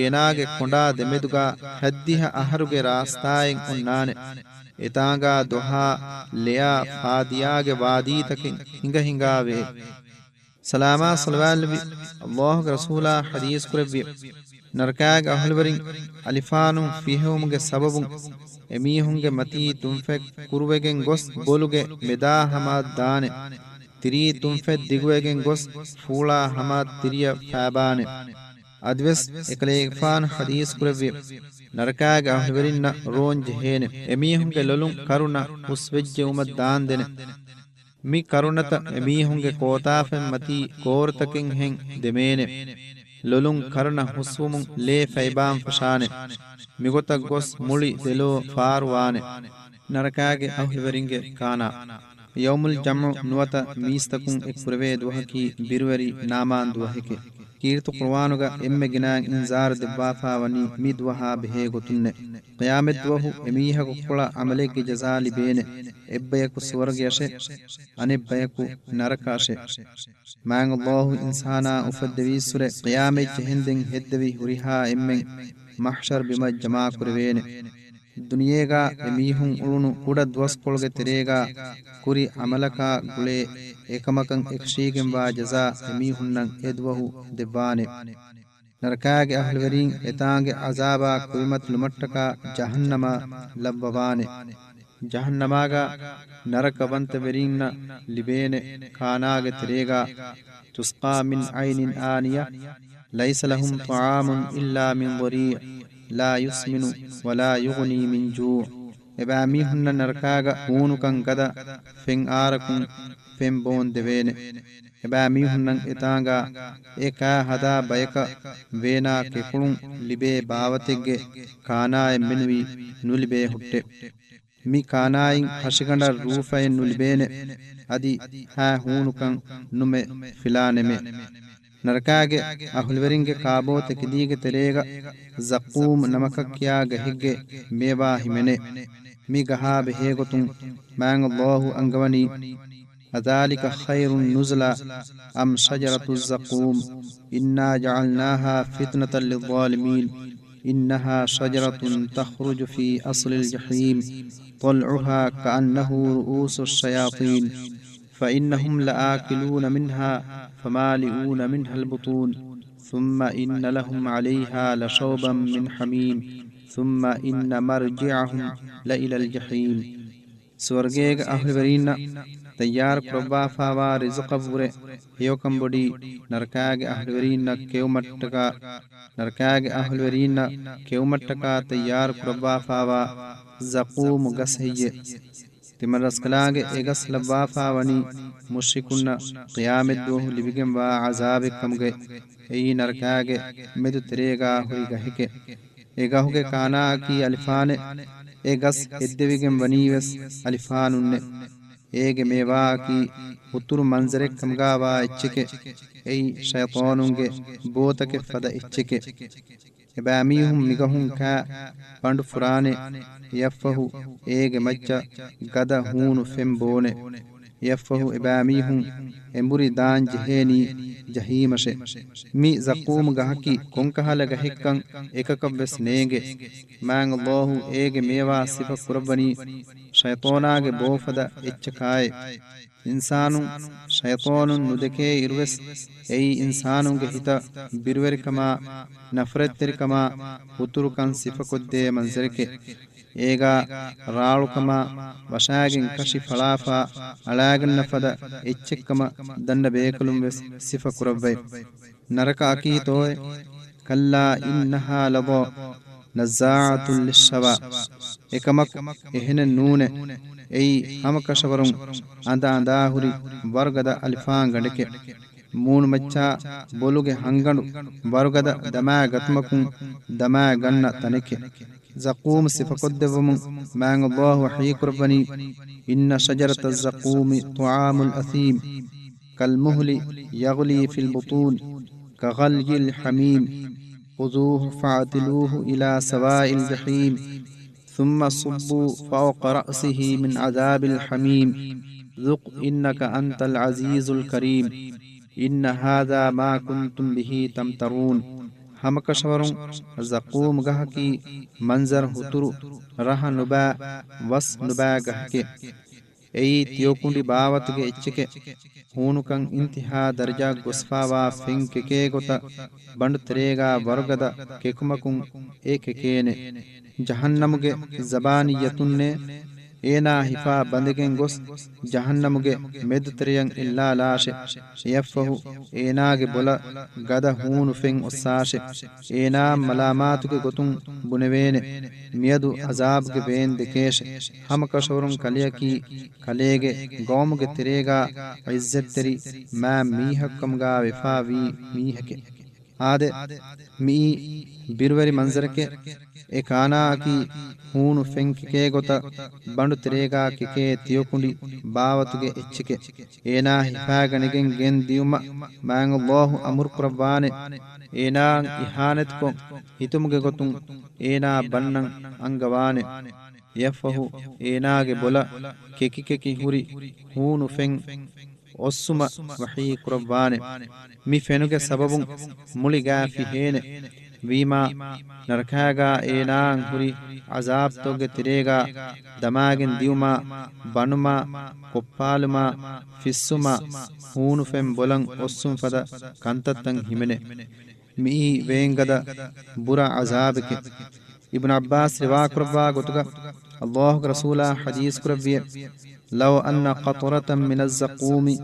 ಏನಾಗೆ ಕೊಂಡಾ ದೆಮೆದುಗ ಹದ್ದಿಹ ಅಹರುಗೆ ರಾಸ್ತಾಯೆನ್ ಉನ್ನಾನೆ ಎತಾಂಗ ದೊಹಾ ಲಿಯಾ ಫಾದಿಯಾಗೆ ವಾದೀತಕಿನ್ ಹಿಂಗಾವೆ ಸಲಾಮಾ ಸಲವಾಲ್ವಿ ಅಲ್ಲಾಹು ರಸೂಲಾ ಹದೀಸ್ ಕುರವಿ ನರಕಾಗ ಹಲವರಿನ್ ಅಲಿಫಾನು ಫಿಹುಮ್ಗೆ ಸಬಬುನ್ ಎಮೀಹುಂಗೆ ಮತಿ ತುಂಫೆಕ್ ಕುರುವೆಗೆನ್ ಗೊಸ್ ಬೋಲುಗೆ ಮೆದಾ ಹಮಾದ್ ದಾನೆ ತಿರಿ ತುಂಫೆದ್ ದಿಗುವೆಗೆನ್ ಗೊಸ್ ಫೂಳಾ ಹಮಾದ್ ತಿರಿಯ ಫಾಬಾನೆ ಅದ್ವೆಸ್ ಎಕಲೇಗ್ಫಾನ್ ಹದೀಸ್ ಕುರವಿ ನರಕಾಗ ಅಹ್ವರಿನ್ನ ರೋಂಜ್ ಹೇನೆ ಎಮೀಹುಂಗೆ ಲೊಲುಂ ಕರುಣ ಹುಸ್ವೆಜ್ಜೆ ಉಮದ್ ದಾಂದೆನೆ ಮಿ ಕರುಣತ ಎಮೀಹುಂಗೆ ಕೋತಾಫೆನ್ ಮತಿ ಕೋರ್ತಕಿನ್ ಹೆಂ ದೆಮೇನೆ ಲೊಲುಂ ಕರುಣ ಹುಸ್ವುಮುಂ ಲೇ ಫೈಬಾಂ ಫಶಾನೆ ಮಿಗೊತಕ್ ಗೊಸ್ ಮುಳಿ ದೆಲೋ ಫಾರ್ವಾನೆ ನರಕಾಗೆ ಅಹ್ವರಿಂಗೆ ಕಾನಾ ಯೌಮುಲ್ ಜಮ್ഉ ನುವತ ಮೀಸ್ತಕುಂ ಎಕ್ ಪುರವೆ ದುಹಕಿ ಬಿರುವರಿ ನಾಮಾನ್ ದುಹಕೆ ಕೀರ್ತು ಕುರ್ಆನುಗ ಎಮ್ಮೆ ಗಿನಾಂ ಇನ್ಜಾರ್ ದೆವ್ವಾಫಾವನಿ ಮಿದ್ವಹಾ ಬೆಹೆ ಗೊತುನ್ನೆ ಕಿಯಾಮೆದ್ವಹು ಎಮೀಹಕು ಕುಳ ಅಮಲೆಗೆ ಜಜಾಲಿ ಬೇನೆ ಎಬ್ಬಯಕು ಸ್ವರ್ಗಯಶೆ ಅನೆಬ್ಬಯಕು ನರಕಾಶೆ ಮಾಂಗ್ ಅಲ್ಲಾಹು ಇನ್ಸಾನಾ ಉಫದ್ದವೀಸುರೆ ಕಿಯಾಮೆ ಜೆಹಿಂದೆಂ ಹೆದ್ದವಿ ಹುರಿಹಾ ಎಮ್ಮೆಂ ಮಹ್ಶರ್ ಬಿಮ ಜಮಾ ಕುರಿವೇನೆ ದುನಿಯೇಗ ಎಮೀಹುಂ ಉಳುನು ಕುಡ ದ್ವಸ್ಕೊಳ್ಗೆ ತೆರೇಗ ಕುರಿ ಅಮಲಕ ಗುಳೆ ಏಕಮಕಂ ಎಕ್ಷೀಗೆಂಬಾ ಜಜಾ ಎಮೀಹುನ್ನಂ ಎದ್ವಹು ದೆವ್ವಾನೆ ನರಕಾಗೆ ಅಹ್ಲವರೀಂ ಎತಾಂಗೆ ಅಜಾಬಾ ಕುರಿಮತ್ ಲುಮಟ್ಟಕ ಜಹನ್ನಮ ಲಬ್ಬವಾನೆ ಜಹನ್ನಮಾಗ ನರಕವಂತವೆರೀನ್ನ ಲಿಬೇನೆ ಖಾನಾಗೆ ತೆರೇಗ ತುಸ್ಕಾ ಮಿನ್ ಐನಿನ್ ಆನಿಯ ಲೈಸ ಲಹುಂ ತುಆಮುನ್ ಇಲ್ಲಾ ಮಿನ್ ضريع لا يسمن ولا يغني من جوع ಎಬಾಮಿ ಹುನ್ನ ನರಕಾಗ ಹೂನುಕಂ ಗದ ಫೆಂ ಆರಕುಂ ಫೆಂ ಬೋನ್ ದೆವೇನೆ ಎಬಾಮಿ ಹುನ್ನಂ ಎತಾಂಗ ಏಕಾ ಹದಾ ಬಯಕ ವೇನಾ ಕೆಕುಳುಂ ಲಿಬೇ ಬಾವತೆಗ್ಗೆ ಕಾನಾಯ ಮೆನುವಿ ನುಲಿಬೇ ಹುಟ್ಟೆ ಮಿ ಕಾನಾಯಿಂ ಹಶಿಗಂಡ ರೂಫಯನ್ ನುಲಿಬೇನೆ ಅದಿ ಹಾ ಹೂನುಕಂ ನುಮೆ ಫಿಲಾನೆಮೆ ನರಕಾಗೆ ಅಹುಲ್ವರಿಂಗೆ ಕಾಬೋತೆ ಕಿದೀಗೆ ತೆರೇಗ ಜಕ್ಕೂಮ್ ನಮಕಕ್ಯಾಗ ಹಿಗ್ಗೆ ಮೇವಾ ಹಿಮೆನೆ ಮಿ ಗಹಾ ಬೆಹೇಗೊತುಂ ಮಾಂಗ್ ಅಲ್ಲಾಹು ಅಂಗವನಿ ಅದಾಲಿಕ ಖೈರುನ್ ನುಜ್ಲ ಅಂ ಶಜರತು ಜಕ್ಕೂಮ್ ಇನ್ನಾ ಜಅಲ್ನಾಹಾ ಫಿತ್ನತನ್ ಲಿಲ್ಜಾಲಿಮೀನ್ ಇನ್ನಹಾ ಶಜರತುನ್ ತಖ್ರುಜು ಫೀ ಅಸ್ಲಿಲ್ ಜಹೀಮ್ طلعها كأنه رؤوس الشياطين فإنهم لآكلون منها فمالئون منها البطون ثم إن لهم عليها لشوبا من حميم ثم إن مرجعهم لإلى الجحيم سورگيگ أهلورين تيار قربا فاوا رزق بوره هيوكم بودي نركاگ أهلورين كيومتكا نركاگ أهلورين كيومتكا تيار قربا فاوا زقوم غسهيه ತಿಮರಸ್ಕಲಾಗೆ ಎಗಸ್ ಲಬ್ಬಾಫಾವನಿ ಮುಶ್ರಿಕುನ್ನ ಕಿಯಾಮೆದ್ದುಹು ಲಿಬಿಗೆಂ ವಾ ಅಜಾಬೆಕ್ಕಮ್ಗೆ ಎಯಿ ನರಕಾಗೆ ಮೆದು ತೆರೇಗಾ ಹುಯಿಗಹಿಕೆ ಎಗಹುಗೆ ಕಾನಾಕಿ ಅಲಿಫಾನೆ ಎಗಸ್ ಎದ್ದೆವಿಗೆಂ ವನೀವೆಸ್ ಅಲಿಫಾನುನ್ನೆ ಏಗೆ ಮೇವಾಕಿ ಉತ್ತುರು ಮಂಜರೆಕ್ಕಮ್ಗಾವಾ ಎಚ್ಚಿಕೆ ಎಯಿ ಶೈತಾನುಂಗೆ ಬೋತಕೆ ಫದ ಎಚ್ಚಿಕೆ ಎಬಾಮೀಹುಂ ಮಿಗಹುಂ ಕಾ ಪಂಡು ಫುರಾನೆ ಯಫ್ಫಹು ಏಗೆ ಮಚ್ಚ ಗದ ಹೂನು ಫೆಂಬೋನೆ ಯಫ್ಫಹು ಎಬಾಮೀಹುಂ ಎಂಬುರಿ ದಾನ್ ಜೆಹೇನಿ ಜಹೀಮಶೆ ಮಿ ಜಕ್ಕೂಮ್ ಗಹಕಿ ಕೊಂಕಹಲ ಗಹಿಕ್ಕಂ ಏಕಕವ್ವೆಸ್ ನೇಗೆ ಮಾಂಗ್ ಅಲ್ಲಾಹು ಏಗೆ ಮೇವಾ ಸಿಫ ಕುರಬ್ಬನಿ ಶೈತಾನಾಗೆ ಬೋಫದ ಎಚ್ಚಕಾಯೆ ಇನ್ಸಾನು ಶೈತಾನು ನುದಕೆ ಇರುವೆಸ್ ಎಯಿ ಇನ್ಸಾನುಗೆ ಹಿತ ಬಿರುವೆರಿಕಮ ನಫರತ್ತೆರಿಕಮ ಉತುರುಕಂ ಸಿಫಕೊದ್ದೆ ಮಂಜರಿಕೆ ಏಗ ರಾಳುಕಮ ವಶಾಗಿನ್ ಕಶಿ ಫಳಾಫಾ ಅಳಾಗನ್ನ ಫದ ಎಚ್ಚೆಕ್ಕಮ ದಂಡ ಬೇಕಲುಂ ವೆಸ್ ಸಿಫ ಕುರವ್ವೆ ನರಕ ಅಕೀತೋಯ್ ಕಲ್ಲಾ ಇನ್ನಹಾ ಲದಾ ನಜಾಅತುಲ್ ಲಿಶ್ಶವಾ ಏಕಮಕ್ ಎಹೆನೆ ನೂನೆ ಎಯಿ ಹಮಕಶವರುಂ ಅಂದ ಅಂದಾಹುರಿ ವರ್ಗದ ಅಲಿಫಾನ್ ಗಂಡಕೆ ಮೂಣು ಮಚ್ಚಾ ಬೊಲುಗೆ ಹಂಗಂಡು ವರ್ಗದ ದಮಾ ಗತ್ಮಕುಂ ದಮಾ ಗನ್ನ ತನಕೆ زقوم صفقدهم مانغ الله وحي قربني إن شجرة الزقوم طعام الأثيم كالمهل يغلي في البطون كغلي الحميم خذوه فاعتلوه إلى سواء الجحيم ثم صبوا فوق رأسه من عذاب الحميم ذق إنك أنت العزيز الكريم إن هذا ما كنتم به تمترون ಹಮಕಶವರುಂ ಜಕ್ಕೂಮ್ ಗಹಕಿ ಮಂಜರ್ ಹುತುರು ರಹ ನುಬಾ ವಸ್ ನುಬಾ ಗಹಕೆ ಎಯಿ ತಿಯೋಕುಂಡಿ ಬಾವತ್ಗೆ ಎಚ್ಚಕೆ ಹೂನುಕಂ ಇಂತಿಹಾ ದರ್ಜಾ ಗುಸ್ಫಾವಾ ಫಿಂ ಕೆಕೆ ಗೊತ ಬಂಡು ತೆರೇಗಾ ವರ್ಗದ ಕೆಕುಮಕುಂ ಏಕೆಕೇನೆ ಜಹನ್ನಮುಗೆ ಜಬಾನಿಯತುನ್ನೆ ಏನಾ ಹಿಫಾ ಬಂದೆಗೆಂ ಗೊಸ್ ಜಹನ್ನಮುಗೆ ಮೆದು ತೆರೆಯಂ ಇಲ್ಲಾ ಲಾಶೆ ಯಫ್ಫಹು ಏನಾಗೆ ಬೊಲ ಗದ ಹೂನು ಫೆಂ ಒಸ್ಸಾಶೆ ಏನಾ ಮಲಾಮಾತುಗೆ ಗೊತುಂ ಬುನೆವೇನೆ ಮಿಯದು ಅಜಾಬ್ಗೆ ಬೇನ್ ದೆಕೇಶೆ ಹಮಕಶವರುಂ ಕಲಿಯಕಿ ಕಲೇಗೆ ಗೌಮುಗೆ ತೆರೇಗಾ ಇಜ್ಜತ್ ತೆರಿ ಮಾ ಮೀಹಕ್ಕಂಗಾ ವಿಫಾ ವಿ ಮೀಹಕೆ ආද මී බිරුවරි මන්සරකේ ඒ කානාකි හූණු ෆෙන්කිකේ ගොත බඬු තෙරේගා කිකේ තියොකුණි බාවතුගේ එච්චිකේ ඒනා හිෆාගණගෙන් ගෙන් දියුම මෑන් අල්ලාහ් අමුර් කුරබානේ ඒනා ඉහානත් කො හිතුමුගේ ගොතුන් ඒනා බන්නන් අංගවානේ යෆහු ඒනාගේ බොල කෙකි කෙකි හුරි හූණු ෆෙන් ඔස්සුම වහී කුරබානේ මි ෆෙනුගේ සබබුන් මුලි ගාෆි හේනේ වීමා නරකාගා ඒනාන් හුරි අසාබ් තොගේ තිරේගා දමාගෙන් දියුමා බනුමා කොප්පාලුමා ෆිස්සුමා හූණු ෆෙන් බොලන් ඔස්සුම් ෆද කන්තත්තන් හිමනේ මී වේංගද බුර අසාබකේ ඉබ්න අබ්බාස් රිවා කුරබා ගොතුක අල්ලාහ් රසූලා හදීස් කුරබිය لو أن قطرة من الزقوم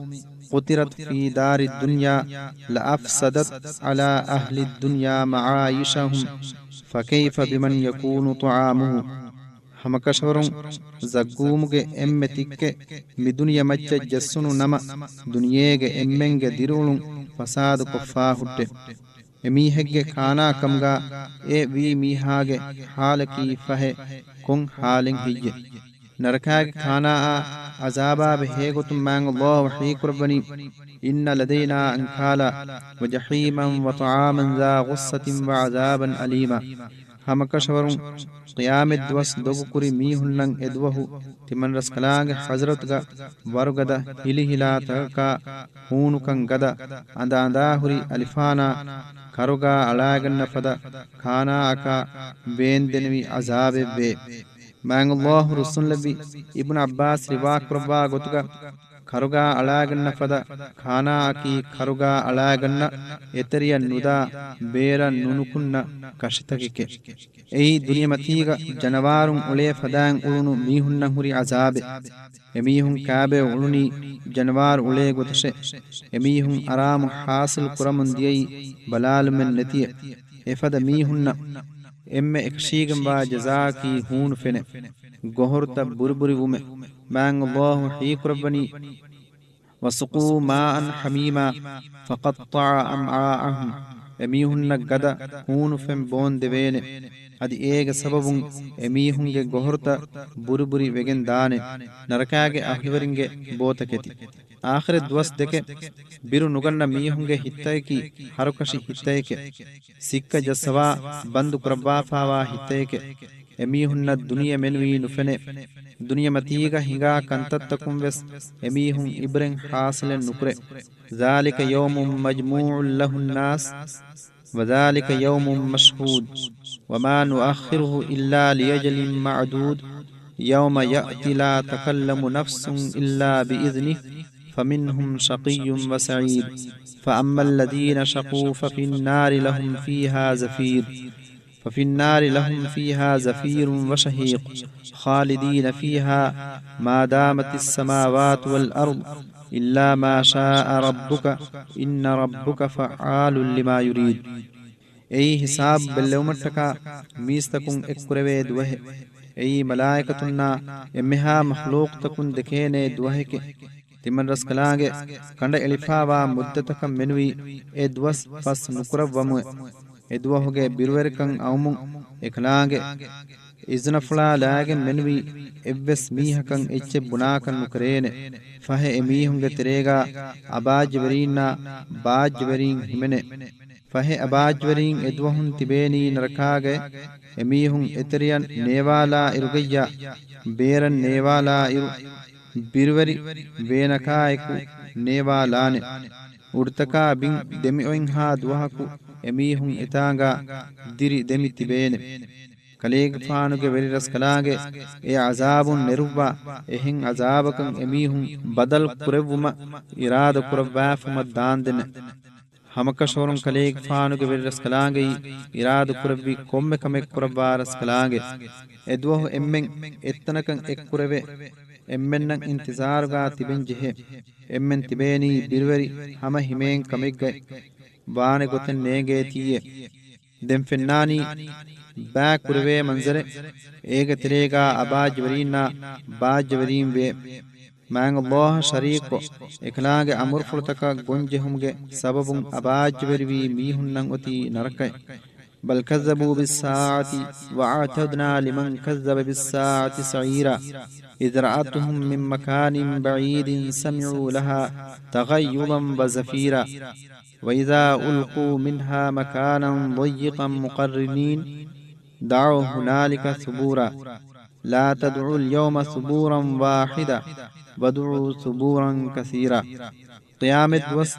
قطرت في دار الدنيا لأفسدت على أهل الدنيا معايشهم فكيف بمن يكون طعامه همكشورون زقومගේ emme tikke mi duniya macca jassunu nama duniyege emmenge dirulun fasad koffaa hutte emihegge kana kamga e wi mihage halaki fahe kon halen hiyye नरकाग खाना अजाबा बेहेगुतुम मांग अल्लाह वही कुर्बनी इन्न लदैना अंखाला व जहीमन व तआमन ज़ा गुस्सतिन व अजाबन अलीमा हमकशवरुं क़ियामत दिवस दोगुकुरी मीहुन्नं एदवहु तिमन रसकलांग हज़रतगा वरुगद हिली हिला तका हूनुकं गद अंदा अंदा हुरी अलिफाना करुगा अलागन्न फद खाना अका बेन देनवी अजाबे बे मांग अल्लाह रसूल नबी इब्न अब्बास रिवा कुरबा गोतुगा खरुगा अलागन्न फद खाना की खरुगा अलागन्न एतरिय नुदा बेर नुनुकुन्न कशितकिके एई दुनिया मतीगा जनवारुं उले फदां उलुनु मीहुन्न हुरी अजाबे एमीहुं काबे उलुनी जनवार उले गोतशे एमीहुं आराम हासिल कुरमुन दियई बलाल में नतिय एफद मीहुन्न එම්මෙ එක්ෂීගම්බා ජසාකී හූන් ෆෙනෙ ගොහොරත බුරුබුරි වුමෙ මෑන් අල්ලාහ් හීකුරබනි වසුකූ මාअन හමීමා ෆකත්තඅ අම්ආඅහුම් එමීහුන්න ගද හූන් ෆෙන් බෝන් දෙවේනෙ අදි ඒග සබබුන් එමීහුන්ගේ ගොහොරත බුරුබුරි වෙගෙන් දානෙ නරකාගේ අහ්වරින්ගේ බෝතකෙති ආඛිර දවස් දෙකේ ಬಿರು ನುಗನ್ನ ಮೀಹುಂಗೆ ಹಿತ್ತೈಕಿ ಹರುಕಶಿ ಹಿತ್ತೈಕೆ ಸಿಕ್ಕ ಜಸವಾ ಬಂದು ಕುರಬ್ಬಾಫಾವಾ ಹಿತ್ತೈಕೆ ಎಮೀಹುನ್ನ ದುನಿಯ ಮೆನ್ವಿ ನುಫೆನೆ ದುನಿಯ ಮತೀಗ ಹಿಂಗಾ ಕಂತತ್ತಕುಂ ವೆಸ್ ಎಮೀಹುಂ ಇಬ್ರೆಂ ಹಾಸಲೆನ್ ನುಕುರೆ ذلك يوم مجموع له الناس وذلك يوم مشهود وما نؤخره إلا ليجل معدود يوم يأتي لا تكلم نفس إلا بإذنه فمنهم شقي وسعيد فأما الذين شقوا ففي النار لهم فيها زفير وشهيق خالدين فيها ما دامت السماوات والأرض إلا ما شاء ربك إن ربك فعال لما يريد أي حساب باللومتك ميستكم اكروي دوه أي ملائكتنا يمها مخلوق تكون دكيني دوهك ತಿಮ್ಮನ್ ರಸ್ಕಲಾಗೆ ಕಂಡ ಎಲಿಫಾವಾ ಮುದ್ದತಕ ಮೆನುವಿ ಎ ದ್ವಸ್ ಫಸ್ ನುಕುರವಮು ಎದ್ವಹುಗೆ ಬಿರುವೆರಕಂ ಅವಮು ಎಕಲಾಗೆ ಇಜ್ನಫ್ಲಾ ಲಾಗೆ ಮೆನುವಿ ಎವ್ವೆಸ್ ಮೀಹಕಂ ಎಚ್ಚೆ ಬುನಾಕನ್ ನುಕರೇನೆ ಫಹೆ ಎಮೀಹುಂಗೆ ತೆರೇಗಾ ಅಬಾಜ್ವರೀನಾ ಬಾಜ್ವರೀನ್ ಹಿಮೆನೆ ಫಹೆ ಅಬಾಜ್ವರೀನ್ ಎದ್ವಹುನ್ ತಿಬೇನಿ ನರಕಾಗೆ ಎಮೀಹುಂ ಎತರಿಯನ್ ನೇವಾಲಾ ಇರುಗಯ್ಯ ಬೇರನ್ ನೇವಾಲಾ ಇರು ಬಿರುವರಿ ವೇನಕಾಯಕು ನೇವಾಲಾನೆ ಉಡ್ತಕಾ ಬಿಂ ದೆಮಿಒಯಿಂ ಹಾ ದುವಹಕು ಎಮೀಹುಂ ಇತಾಂಗಾ ದಿರಿ ದೆಮಿ ತಿಬೇನೆ ಕಲೇಗ ಫಾನುಗೆ ವೆರಿ ರಸ್ಕಲಾಗೆ ಎ ಅಜಾಬುನ್ ನೆರುವ್ವಾ ಎಹಿಂ ಅಜಾಬಕಂ ಎಮೀಹುಂ ಬದಲ್ ಕುರೆವ್ವುಮ ಇರಾದ ಕುರವ್ವಾಫುಮ ದಾಂದೆನೆ ಹಮಕಶೋರುಂ ಕಲೇಗ ಫಾನುಗೆ ವೆರಿ ರಸ್ಕಲಾಗೆ ಇರಾದ ಕುರವ್ವಿ ಕೊಮ್ಮೆ ಕಮೆಕ್ ಕುರವ್ವಾ ರಸ್ಕಲಾಗೆ ಎದ್ವಹು ಎಮ್ಮೆಂ ಎತ್ತನಕಂ ಎಕ್ ಕುರೆವೆ ಎಮ್ಮೆನ್ನಂ ಇಂತಿಜಾರುಗಾ ತಿಬೆನ್ ಜೆಹೆ ಎಮ್ಮೆನ್ ತಿಬೇನಿ ಬಿರುವರಿ ಹಮ ಹಿಮೇನ್ ಕಮೆಗ್ಗೈ ವಾನೆ ಗೊತೆನ್ ನೇಗೆ ತಿಯೆ ದೆಂ ಫೆನ್ನಾನಿ ಬಾ ಕುರುವೆ ಮಂಜರೆ ಏಗ ತಿರೇಗಾ ಅಬಾಜ್ವರೀನಾ ಬಾಜ್ವರೀಂ ವೆ maang Allah shariko ekalaage amur fultaka gonjehumge sababun abaajvervi mihunnan oti narakai بل كذبوا بالساعة وأعتدنا لمن كذب بالساعة سعيرا إذ رأتهم من مكان بعيد سمعوا لها تغيظا وزفيرا وإذا ألقوا منها مكانا ضيقا مقرنين دعوا هنالك ثبورا لا تدعوا اليوم ثبورا واحدا وادعوا ثبورا كثيرا قيامت وس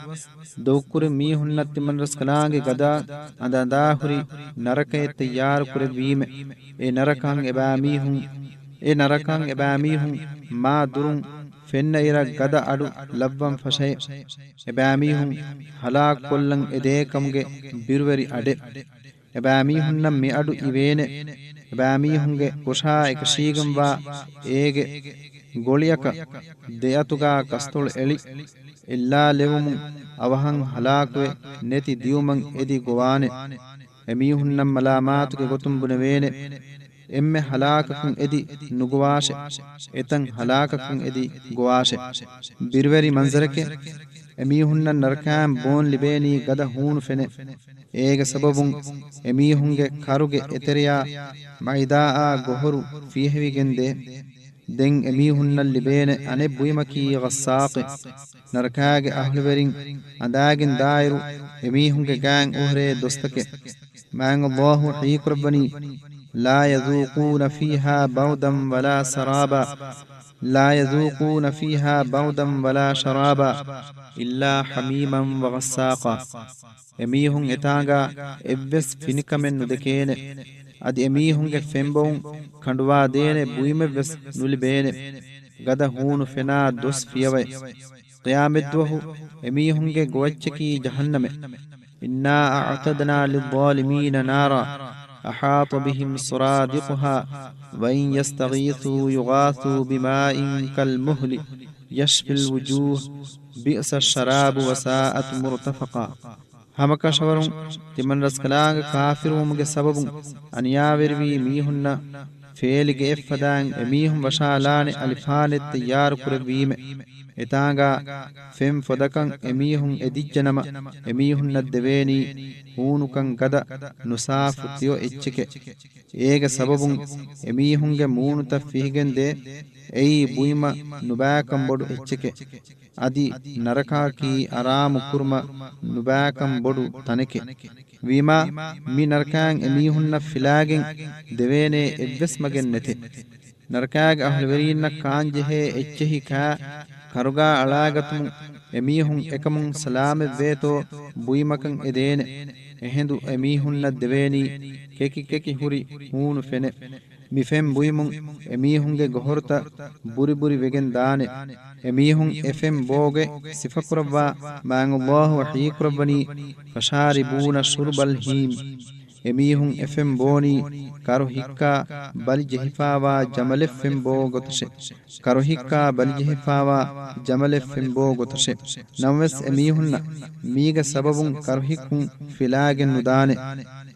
دوكر ميهنت من رسكلانge gada anda huri narakaye tayyar kurevime e narakan eba mihun ma durun fenna ira gada adu labban fashay eba mihun halak kollan edekamge birweri ade eba mihunna me adu ivene eba mihunge kosha ekashigamba ege goliyaka deyatuga kastul eli illa levumun avahan halakwe neti diuman edi gowane emihunnan malamatuke gotum bunevene emme halakakun edi nugwashe etan halakakun edi goashe birveri manzarake emihunnan narkam bon libeni gada hunu fene ege sababun emihunge karuge eteriya maidaa gohoru fihevigende den emihunnan libene ane buimaki ghassaqi narkaage ahluverin andagin dairu emihunge gang uhre dostake maang Allahu hiik rabbani لا يذوقون فيها بردا ولا سرابا لا يذوقون فيها بردا ولا شرابا إلا حميما وغساقا emihun etanga evves finikamen nudekene adi emihunge fembon kanduwa dene buimevves nulibene gada hunu fena dos fiyawai qiyamedwahu emihunge gowachki jahanname inna a'tadna lidh-dhalimina nara أحاط بهم سرادقها وإن يستغيثوا يغاثوا بماء كالمهل يشفي الوجوه بئس الشراب وساءت مرتفقا همك شورون تمن رسكلاغ كافرون سبب أن ياوربي ميهن فيلغ إفدان ميهم وشالان ألفان التيار كربيم etanga fem fodakan emihun edijjanama emihun naddeveni hunukan gada nusafu tiyo echchike ege sababun emihunge muunuta fihigende ei buima nubakam bodu echchike adi naraka ki aramu kurma nubakam bodu taneke vima mi narkan emihunna filagen devene evves magen nete narkag ahlwerinna kanjehe echchehi ka karuga alagatum emihun ekamun salame veto buimakan edene ehendu emihunna deveni keki huri hunu fene mifem buimun emihunge gohorta buri vegen dane emihun efem boge sifakurwa maang Allah wa hiikurabani fasharibuna shurbal him emihun efem boni karu hikka bali jehifawa jamale fembo gotashe karu hikka bali jehifawa jamale fembo gotashe namwes emihunna miga sababun karu hikkun filagen nudane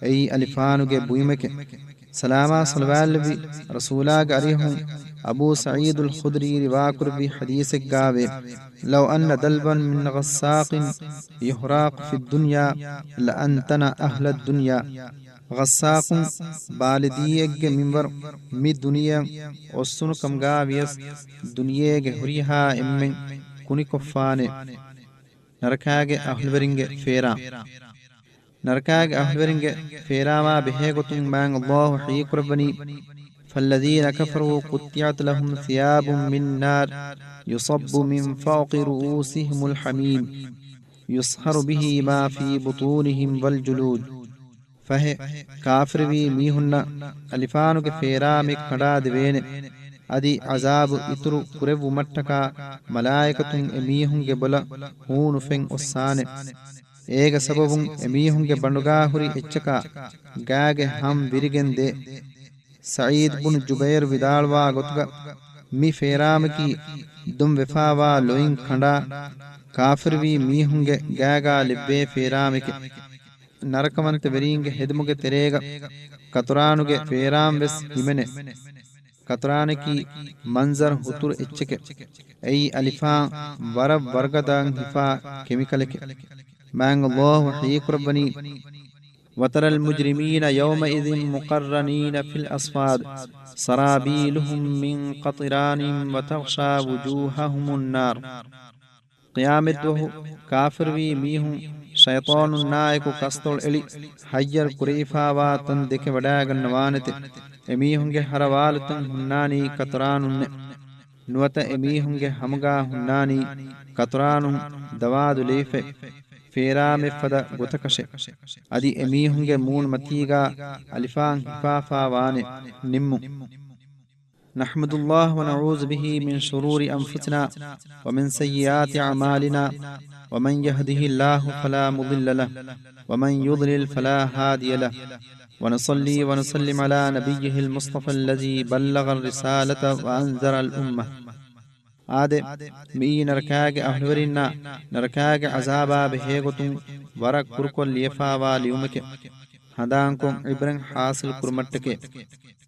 ei alifanuge buimeke salama sallallahu rasulaga arihun abu sa'id al-khudri riwakur bi hadith gawe law anna dalban min ghassaqin yuhraq fi ad-dunya la antana ahla ad-dunya غساقٌ بالديك منبر مي دنيا وسن كمغاويس دنياගේ හුරිහා එම්මෙන් කුනි කොෆානේ නරකාගේ අහුල්වරින්ගේ ෆේරා නරකාගේ අහුල්වරින්ගේ ෆේරාවා බෙහෙ ගොතුන් මං අල්ලාහ් හීකුරබනි فالذين كفروا قطعت لهم ثياب من نار يصب من فوق رؤوسهم الحميم يصهر به ما في بطونهم والجلود فه كافروي ميهن ألفانوك فيرامك خدا دوين أدي عذاب إترو كريو متكا ملائكة اميهن بلا هون فين أسان إيغ سببون اميهن بندگا هوري اتشكا غاگ هم ويرگن دي سعيد بن جبير ودالوا غتغا مي فيرامكي دم وفاوا لوين خدا كافروي ميهن غاگا لبه فيرامك ನರಕವಂತ ವೆರಿಂಗೆ ಹೆದಮುಗೆ ತೆರೇಗ ಕತುರಾನುಗೆ ಫೇರಾಂ ವೆಸ್ ಹಿಮೆನೆ ಕತುರಾನಕಿ ಮಂಜರ್ ಹುತುರ್ ಎಚ್ಚಕೆ أي ألفان ورب ورقدان هفا كيميكالك مان الله حيك ربني وترى المجرمين يومئذ مقرنين في الأصفاد سرابيلهم من قطران وتغشى وجوههم النار قيامت وهو كافر وي ميهم شيطان النائك كستول إلي حجر كريفا واتن دك وداغن وانت එමීහුන්ගේ හරවාලුතුන් හුන්නානී කතරානුන්න නුවත එමීහුන්ගේ හමුගා හුන්නානී කතරානුන් දවාදු ලීෆෙ ಫೇರಾಮೆಫದ ಗೊತಕಶೆ ಅದಿ ಎಮೀಹುಂಗೆ ಮೂನ್ ಮತೀಗ ಅಲಿಫಾನ್ ಹಿಫಾಫಾ ವಾನೆ ನಿಮ್ಮು نحمد الله ونعوذ به من شرور أنفسنا ومن سيئات أعمالنا ومن يهده الله فلا مضل له ومن يضلل فلا هادي له ونصلي ونسلم على نبيه المصطفى الذي بلغ الرسالة وأنذر الأمة آده مي نركاگ أهلورنا نركاگ عذابا بهيغتون ورق كركل ليفاوا ليومك هدانكم عبرن حاصل كرمتك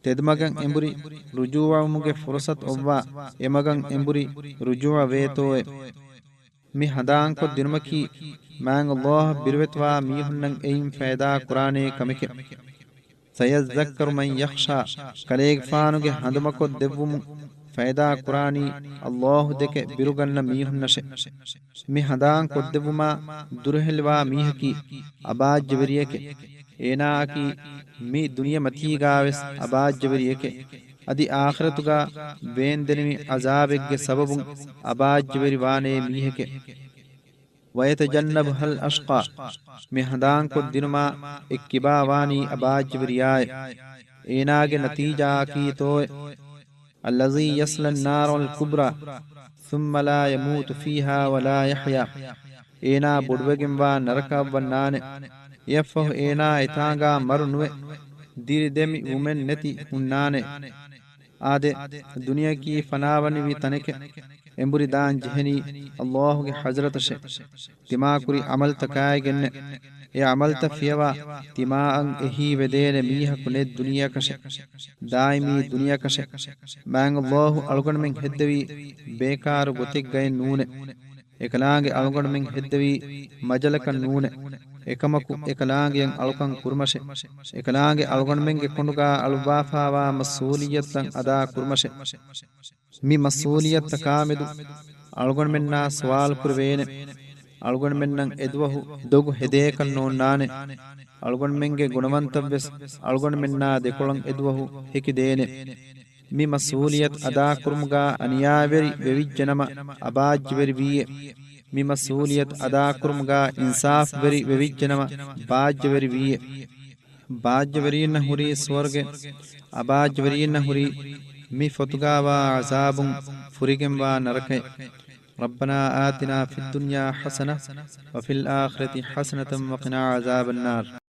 تدمغن امبري رجوع مغ فرصت اووا يمغن امبري رجوع ويتو مي هدانكو دينمكي مان الله بيروتوا ميهنن ايم فائدہ قرآن كمك سيذكر من يخشى كليگ فانوگ هندمكو دبوم فائدہ قرآنی اللہ دک بیروگن میہن نشے می ہدان قدبما درہلوا میہ کی اباج جبریہ کے اینا کی می دنیا متی گاوس اباج جبریہ کے ادی آخرتگا ویندنمی عذابگ سبب اباج جبری وانے میہ کے ویتجنب حل اشقا می ہدان قدنما اکبا وانی اباج جبریائے اینا کے نتیجہ کی تو الذي يصل النار الكبرى ثم لا يموت فيها ولا يحيا اینا بڑوگم وا نرکا ونان يفه اینا اتانگا مرنوے دیر دمی ومن نتی ہنانے آدے دنیا کی فناونی وی تنک امبری دان جہنی اللہ کے حضرت شے تما کری عمل تکائے گن يا عملت فيوا تماء إهي ودين ميها كن الدنيا كشك دائمي دنيا كشك بان الله ألغن من هدوي بيكار غتك غين نون إكلانگ ألغن من هدوي مجلك نون إكمكو إكلانگ ين ألغن كرمش إكلانگ ألغن من كنوغا ألوافا ومسؤولية أدا كرمش مي مسؤولية تكامد ألغن مننا سوال كروين ಅಳ್ಗೊಂಡ ಮೆನ್ನಂ ಎದುವಹು ದೊಗು ಹೆದೇಕನ್ ನೋನ್ನಾನೆ ಅಳ್ಗೊಂಡ ಮೆಂಗೆ ಗುಣವಂತವ್ಯಸ್ ಅಳ್ಗೊಂಡ ಮೆನ್ನ ದೆಕೊಳಂ ಎದುವಹು ಹಿಕಿದೇನೆ ಮಿ ಮಸೂಲಿಯತ್ ಅದಾ ಕುರ್ಮುಗಾ ಅನಿಯಾವೆರಿ ವೆವಿಜ್ಜನಮ ಅಬಾಜ್ವೆರಿ ವಿಯೆ ಮಿ ಮಸೂಲಿಯತ್ ಅದಾ ಕುರ್ಮುಗಾ ಇನ್ಸಾಫ್ ವೆರಿ ವೆವಿಜ್ಜನಮ ಬಾಜ್ವೆರಿ ವಿಯೆ ಬಾಜ್ವೆರಿಯನ್ನ ಹುರಿ ಸ್ವರ್ಗೆ ಅಬಾಜ್ವೆರಿಯನ್ನ ಹುರಿ ಮಿ ಫತುಗಾವಾ ಅಜಾಬುಂ ಫುರಿಗೆಂವಾ ನರಕೆ ربنا آتنا في الدنيا حسنة وفي الآخرة حسنة وقنا عذاب النار